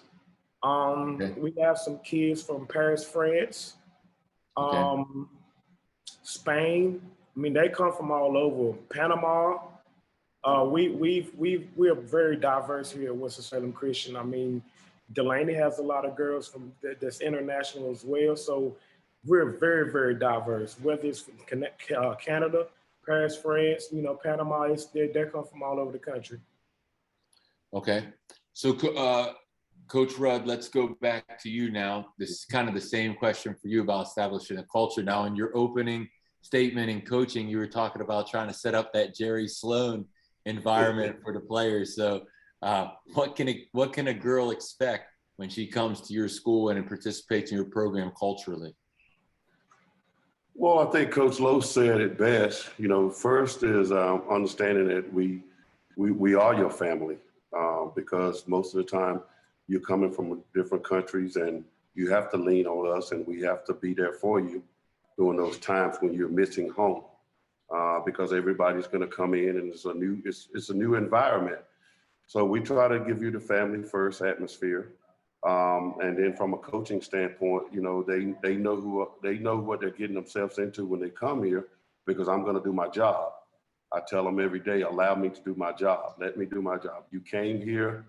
Okay. We have some kids from Paris, France, Okay. Spain. I mean, they come from all over. Panama. We're very diverse here at Winston-Salem Christian. I mean, Delaney has a lot of girls that's international as well. So we're very, very diverse. Whether it's from Canada, Paris, France, Panama, they come from all over the country. Okay. So, Coach Rudd, let's go back to you now. This is kind of the same question for you about establishing a culture. Now, in your opening statement in coaching, you were talking about trying to set up that Jerry Sloan environment for the players. So, what can a girl expect when she comes to your school and participates in your program culturally? Well, I think Coach Lowe said it best. First is understanding that we are your family, because most of the time you're coming from different countries and you have to lean on us, and we have to be there for you during those times when you're missing home, because everybody's going to come in and it's a new environment. So we try to give you the family first atmosphere. And then from a coaching standpoint, they know what they're getting themselves into when they come here, because I'm going to do my job. I tell them every day, allow me to do my job. Let me do my job. You came here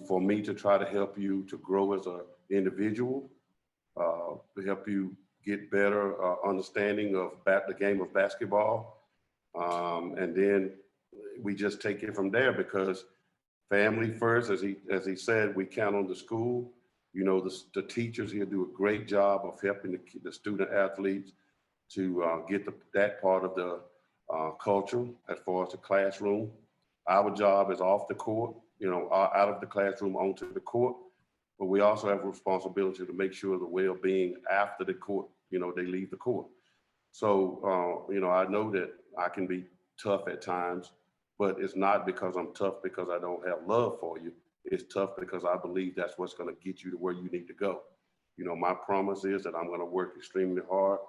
for me to try to help you to grow as an individual, to help you get better understanding of the game of basketball. And then we just take it from there, because family first, as he said, we count on the school. The teachers here do a great job of helping the student athletes to get that part of the culture as far as the classroom. Our job is off the court, out of the classroom onto the court, but we also have a responsibility to make sure the well-being after the court, they leave the court. So, I know that I can be tough at times, but it's not because I'm tough because I don't have love for you. It's tough because I believe that's what's going to get you to where you need to go. My promise is that I'm going to work extremely hard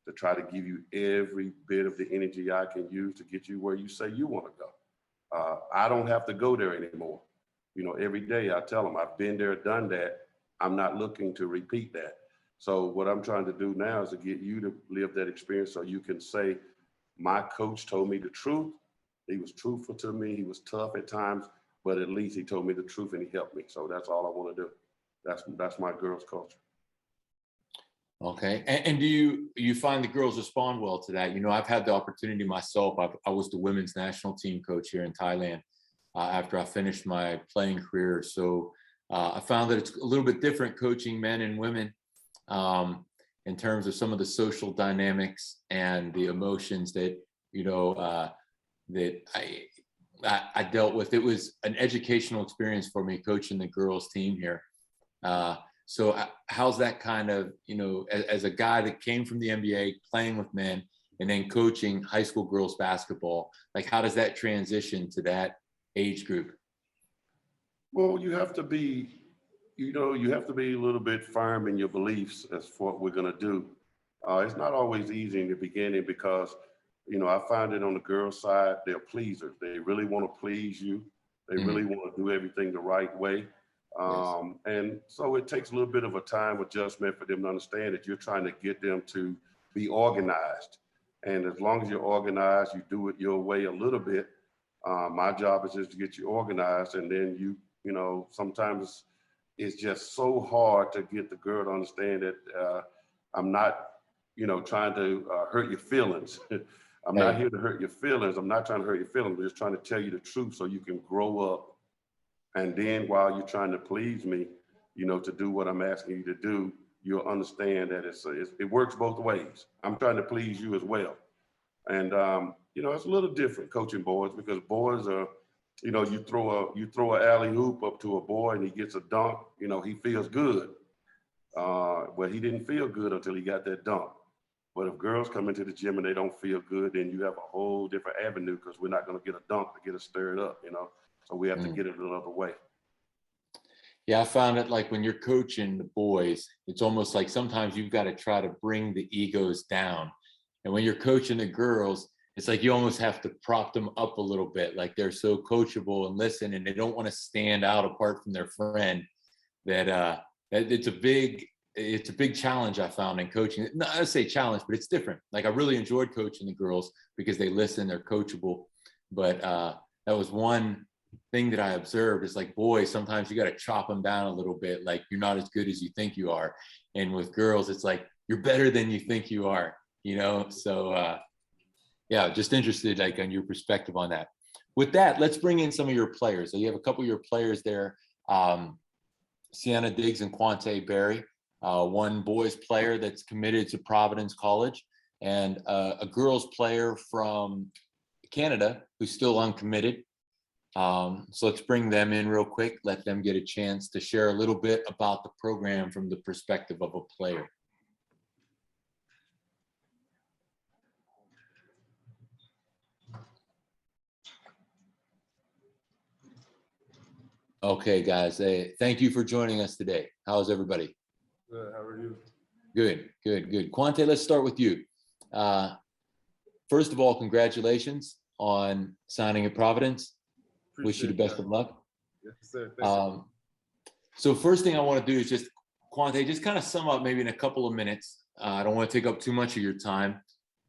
to try to give you every bit of the energy I can use to get you where you say you want to go. I don't have to go there anymore. Every day I tell them I've been there, done that. I'm not looking to repeat that. So what I'm trying to do now is to get you to live that experience, so you can say, my coach told me the truth. He was truthful to me. He was tough at times, but at least he told me the truth and he helped me. So that's all I want to do. That's my girls' culture. Okay. And do you find the girls respond well to that? You know, I've had the opportunity myself. I was the women's national team coach here in Thailand after I finished my playing career. So I found that it's a little bit different coaching men and women in terms of some of the social dynamics and the emotions that, you know, that I dealt with. It was an educational experience for me coaching the girls team here. So how's that kind of, you know, as a guy that came from the NBA, playing with men and then coaching high school girls basketball, like how does that transition to that age group? Well, you have to be, you know, you have to be a little bit firm in your beliefs as for what we're going to do. It's not always easy in the beginning because, you know, I find it on the girls' side, they're pleasers. They really want to please you. They really want to do everything the right way. And so it takes a little bit of a time adjustment for them to understand that you're trying to get them to be organized. And as long as you're organized, you do it your way a little bit. My job is just to get you organized. And then you know, sometimes it's just so hard to get the girl to understand that I'm not, you know, trying to hurt your feelings. I'm not here to hurt your feelings. I'm not trying to hurt your feelings. I'm just trying to tell you the truth so you can grow up. And then while you're trying to please me, you know, to do what I'm asking you to do, you'll understand that it works both ways. I'm trying to please you as well. And, you know, it's a little different coaching boys because boys are, you know, you throw an alley hoop up to a boy and he gets a dunk, you know, he feels good. Well, he didn't feel good until he got that dunk. But if girls come into the gym and they don't feel good, then you have a whole different avenue because we're not going to get a dunk to get us stirred up, you know. So we have to get it another way. Yeah, I found it like when you're coaching the boys, it's almost like sometimes you've got to try to bring the egos down. And when you're coaching the girls, it's like you almost have to prop them up a little bit. Like they're so coachable and listen, and they don't want to stand out apart from their friend. That it's a big challenge I found in coaching. No, I say challenge, but it's different. Like I really enjoyed coaching the girls because they listen, they're coachable. But that was one thing that I observed is like, boys, sometimes you got to chop them down a little bit. Like you're not as good as you think you are. And with girls, it's like, you're better than you think you are, you know? So yeah, just interested like on your perspective on that. With that, let's bring in some of your players. So you have a couple of your players there, Seyna Diggs and Quante Berry, one boys player that's committed to Providence College and a girls player from Canada who's still uncommitted. So let's bring them in real quick, let them get a chance to share a little bit about the program from the perspective of a player. Okay, guys, thank you for joining us today. How's everybody? Good, how are you? Good, good, good. Quante, let's start with you. First of all, congratulations on signing at Providence. Wish you the best of luck. Yes, sir. Thank you. So first thing I want to do is just, Quante, just kind of sum up maybe in a couple of minutes. I don't want to take up too much of your time.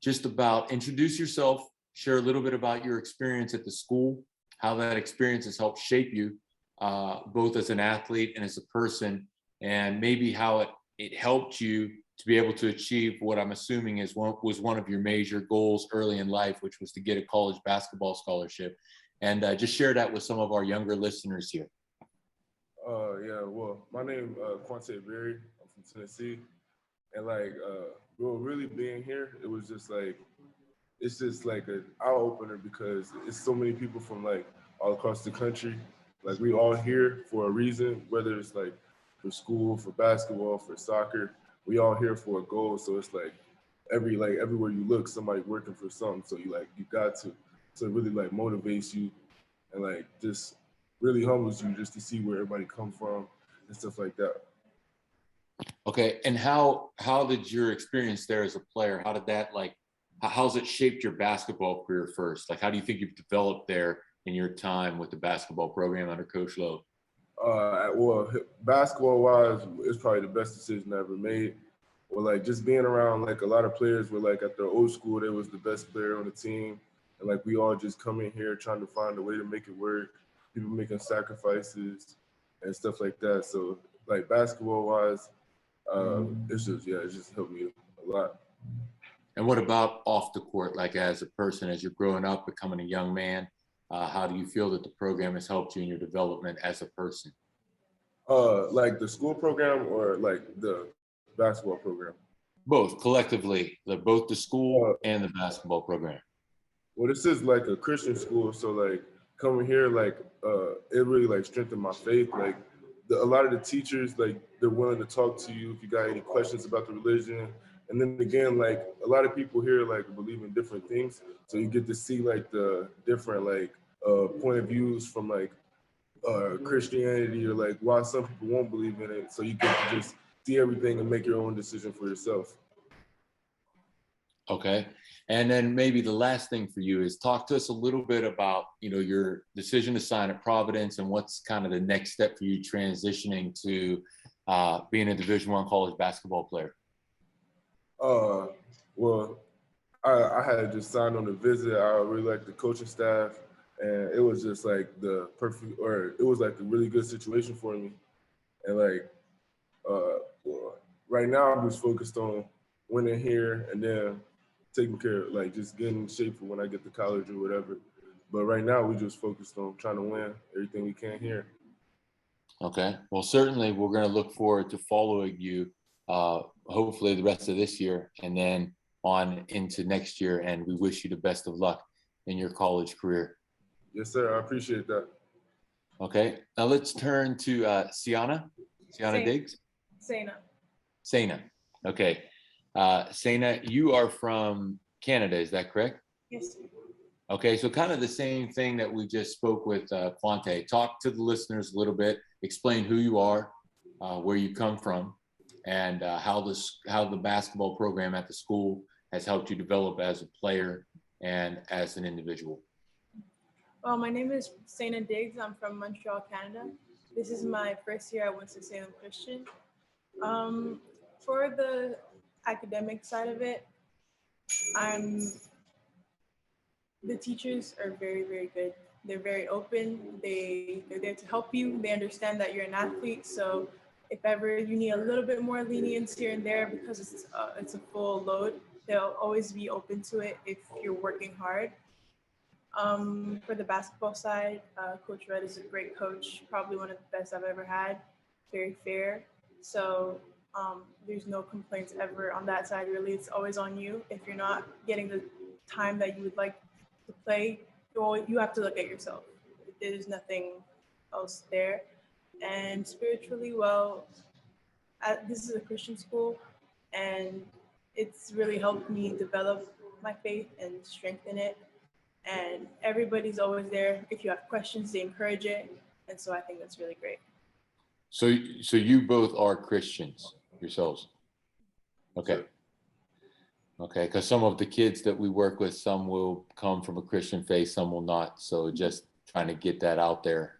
Just about introduce yourself, share a little bit about your experience at the school, how that experience has helped shape you, both as an athlete and as a person, and maybe how it helped you to be able to achieve what I'm assuming was one of your major goals early in life, which was to get a college basketball scholarship. And just share that with some of our younger listeners here. Yeah, well, my name is Quante Berry. I'm from Tennessee. And like, bro, really being here, it was just like, it's just like an eye-opener because it's so many people from like all across the country. Like we all here for a reason, whether it's like for school, for basketball, for soccer, we all here for a goal. So it's like everywhere you look, somebody working for something. So you got to really like motivates you and like just really humbles you just to see where everybody come from and stuff like that. Okay, and how did your experience there as a player, how did that how's it shaped your basketball career first? Like how do you think you've developed there in your time with the basketball program under Coach Lowe? Well, basketball-wise, it's probably the best decision I ever made. Well, like just being around like a lot of players were like at their old school, they was the best player on the team. And like we all just come in here trying to find a way to make it work. People making sacrifices and stuff like that. So like basketball-wise, It's just helped me a lot. And what about off the court, like as a person, as you're growing up, becoming a young man, how do you feel that the program has helped you in your development as a person? Like the school program or like the basketball program? Both, collectively, both the school and the basketball program. Well, this is like a Christian school, so like coming here, like it really like strengthened my faith. Like a lot of the teachers, like they're willing to talk to you if you got any questions about the religion. And then again, like a lot of people here like believe in different things, so you get to see like the different like point of views from like Christianity, or like why some people won't believe in it. So you get to just see everything and make your own decision for yourself. Okay. And then maybe the last thing for you is talk to us a little bit about, your decision to sign at Providence and what's kind of the next step for you transitioning to being a Division I college basketball player. Well, I had just signed on the visit. I really liked the coaching staff, and it was just like it was like a really good situation for me. And like, well, right now I'm just focused on winning here and then taking care of like just getting in shape for when I get to college or whatever. But right now we just focused on trying to win everything we can here. Okay. Well, certainly we're going to look forward to following you, hopefully the rest of this year and then on into next year. And we wish you the best of luck in your college career. Yes, sir. I appreciate that. Okay. Now let's turn to Seyna Diggs. Seyna. Okay. Seyna, you are from Canada, is that correct? Yes, sir. Okay, so kind of the same thing that we just spoke with Quante. Talk to the listeners a little bit, explain who you are, where you come from, and how the basketball program at the school has helped you develop as a player and as an individual. Well, my name is Seyna Diggs. I'm from Montreal, Canada. This is my first year at Winston Salem Christian. For the academic side of it, the teachers are very, very good. They're very open. They're there to help you. They understand that you're an athlete. So if ever you need a little bit more lenience here and there because it's a full load, they'll always be open to it if you're working hard. For the basketball side, Coach Rudd is a great coach, probably one of the best I've ever had. Very fair. So there's no complaints ever on that side, really. It's always on you. If you're not getting the time that you would like to play, you have to look at yourself. There's nothing else there. And spiritually, well, this is a Christian school, and it's really helped me develop my faith and strengthen it. And everybody's always there. If you have questions, they encourage it. And so I think that's really great. So you both are Christians yourselves? Okay. Okay, because some of the kids that we work with, some will come from a Christian faith, some will not. So just trying to get that out there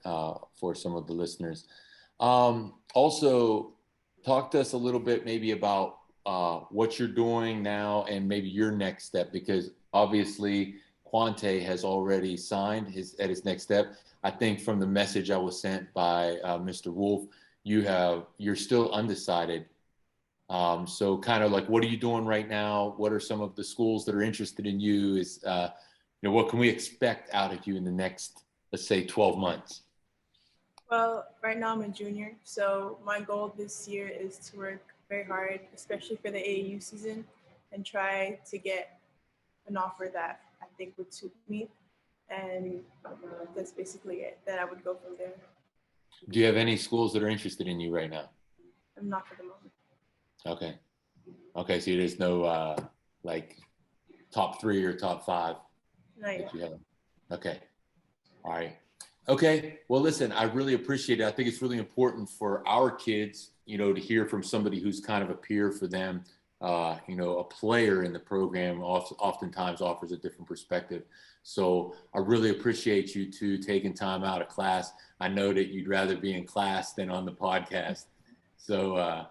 for some of the listeners. Also, talk to us a little bit maybe about what you're doing now and maybe your next step, because obviously Quante has already signed at his next step. I think from the message I was sent by Mr. Wolf, you're still undecided. So kind of like, what are you doing right now? What are some of the schools that are interested in you? What can we expect out of you in the next, let's say, 12 months? Well, right now I'm a junior. So my goal this year is to work very hard, especially for the AAU season, and try to get an offer that I think would suit me. And that's basically it. Then I would go from there. Do you have any schools that are interested in you right now? I'm not for the moment. Okay. Okay. So there's no like top 3 or top 5 that you have. Okay. All right. Okay. Well, listen, I really appreciate it. I think it's really important for our kids, to hear from somebody who's kind of a peer for them. A player in the program oftentimes offers a different perspective. So I really appreciate you two taking time out of class. I know that you'd rather be in class than on the podcast. So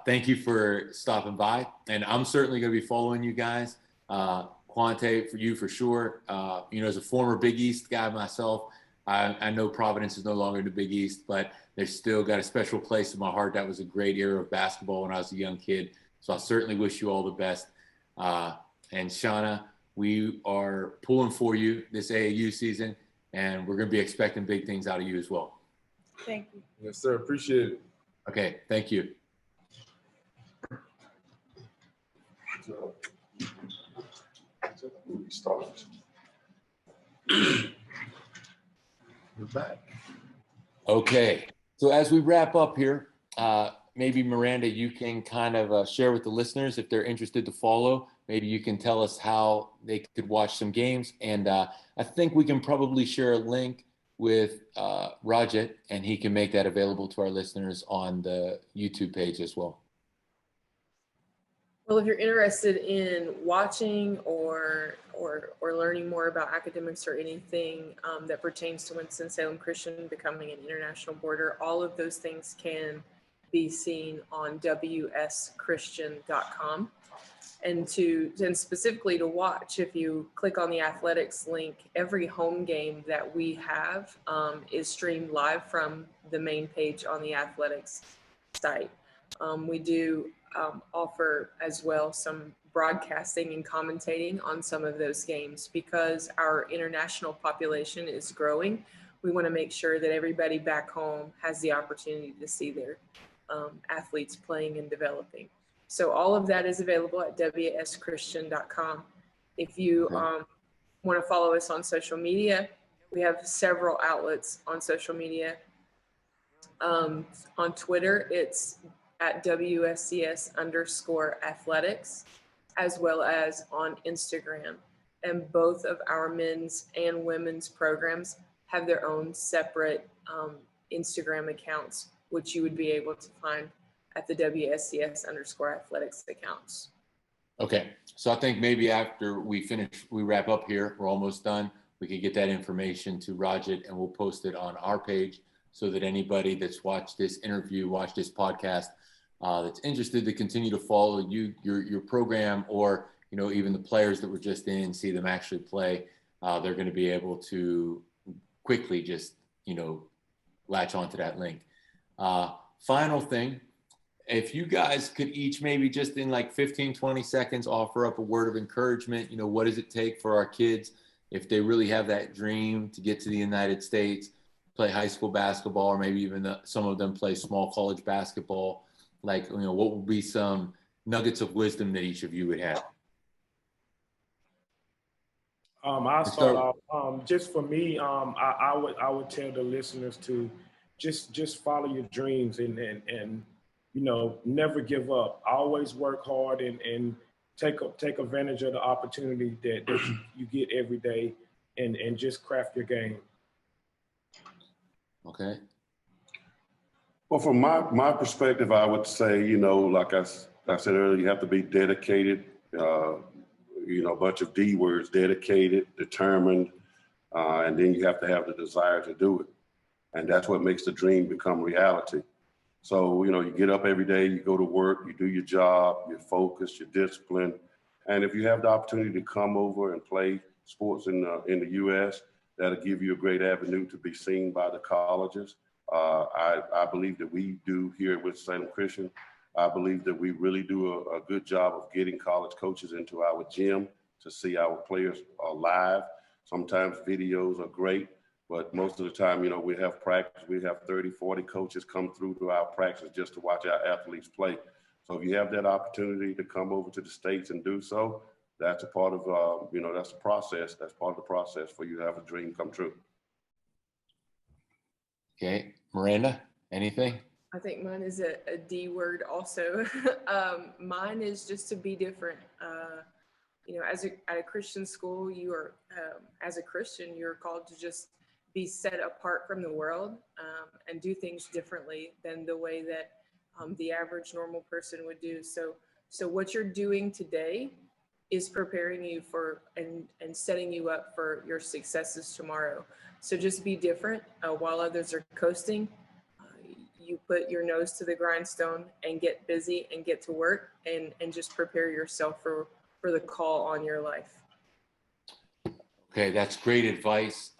thank you for stopping by. And I'm certainly going to be following you guys. Quante, for you for sure. As a former Big East guy myself, I know Providence is no longer in the Big East, but they've still got a special place in my heart. That was a great era of basketball when I was a young kid. So I certainly wish you all the best. And Seyna, we are pulling for you this AAU season, and we're going to be expecting big things out of you as well. Thank you. Yes, sir. Appreciate it. Okay, thank you. We're back. Okay, so as we wrap up here, maybe Miranda, you can kind of share with the listeners if they're interested to follow. Maybe you can tell us how they could watch some games. And I think we can probably share a link with Rajat, and he can make that available to our listeners on the YouTube page as well. Well, if you're interested in watching or learning more about academics or anything that pertains to Winston-Salem Christian becoming an international boarder, all of those things can be seen on wschristian.com. And specifically to watch, if you click on the athletics link, every home game that we have is streamed live from the main page on the athletics site. We do offer as well some broadcasting and commentating on some of those games. Because our international population is growing, we want to make sure that everybody back home has the opportunity to see their athletes playing and developing. So all of that is available at wschristian.com. If you want to follow us on social media, we have several outlets on social media. On Twitter, it's at WSCS_athletics, as well as on Instagram. And both of our men's and women's programs have their own separate Instagram accounts, which you would be able to find at the WSCS_athletics accounts. Okay, so I think maybe after we wrap up here, we're almost done. We can get that information to Rajat, and we'll post it on our page so that anybody that's watched this interview, watched this podcast, that's interested to continue to follow your program, or even the players that were just in, see them actually play, they're going to be able to quickly just latch onto that link. Final thing, if you guys could each maybe just in like 15-20 seconds offer up a word of encouragement. What does it take for our kids if they really have that dream to get to the United States, play high school basketball, or maybe even some of them play small college basketball? Like, what would be some nuggets of wisdom that each of you would have? I'll start off. Just for me, I would tell the listeners to just follow your dreams and never give up. Always work hard and take advantage of the opportunity that you get every day, and just craft your game. Okay. Well, from my perspective, I would say, like I said earlier, you have to be dedicated, a bunch of D words: dedicated, determined, and then you have to have the desire to do it. And that's what makes the dream become reality. So, you get up every day, you go to work, you do your job, you're focused, you're disciplined. And if you have the opportunity to come over and play sports in the U.S., that'll give you a great avenue to be seen by the colleges. I believe that we do here at Winston-Salem Christian. I believe that we really do a good job of getting college coaches into our gym to see our players live. Sometimes videos are great, but most of the time, we have practice. We have 30, 40 coaches come through to our practice just to watch our athletes play. So if you have that opportunity to come over to the States and do so, that's a part of, that's the process. That's part of the process for you to have a dream come true. Okay. Miranda, anything? I think mine is a D word also. Mine is just to be different. At a Christian school, you are, as a Christian, you're called to just be set apart from the world and do things differently than the way that the average normal person would do. So what you're doing today is preparing you for and setting you up for your successes tomorrow. So just be different while others are coasting. You put your nose to the grindstone and get busy and get to work and just prepare yourself for the call on your life. Okay, that's great advice.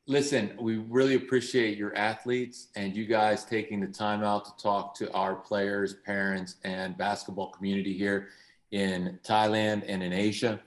Listen, we really appreciate your athletes and you guys taking the time out to talk to our players, parents, and basketball community here in Thailand and in Asia.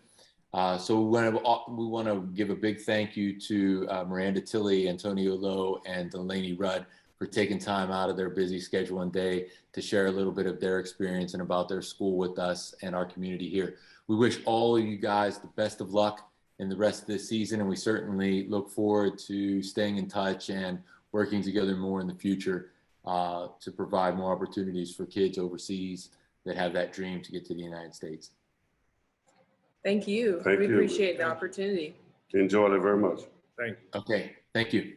So we want to give a big thank you to Miranda Tilley, Antonio Lowe, and Delaney Rudd for taking time out of their busy schedule and day to share a little bit of their experience and about their school with us and our community here. We wish all of you guys the best of luck in the rest of this season, and we certainly look forward to staying in touch and working together more in the future to provide more opportunities for kids overseas that have that dream to get to the United States. Thank you. Thank We you. appreciate the opportunity. Enjoyed it very much. Thank you. Okay, thank you.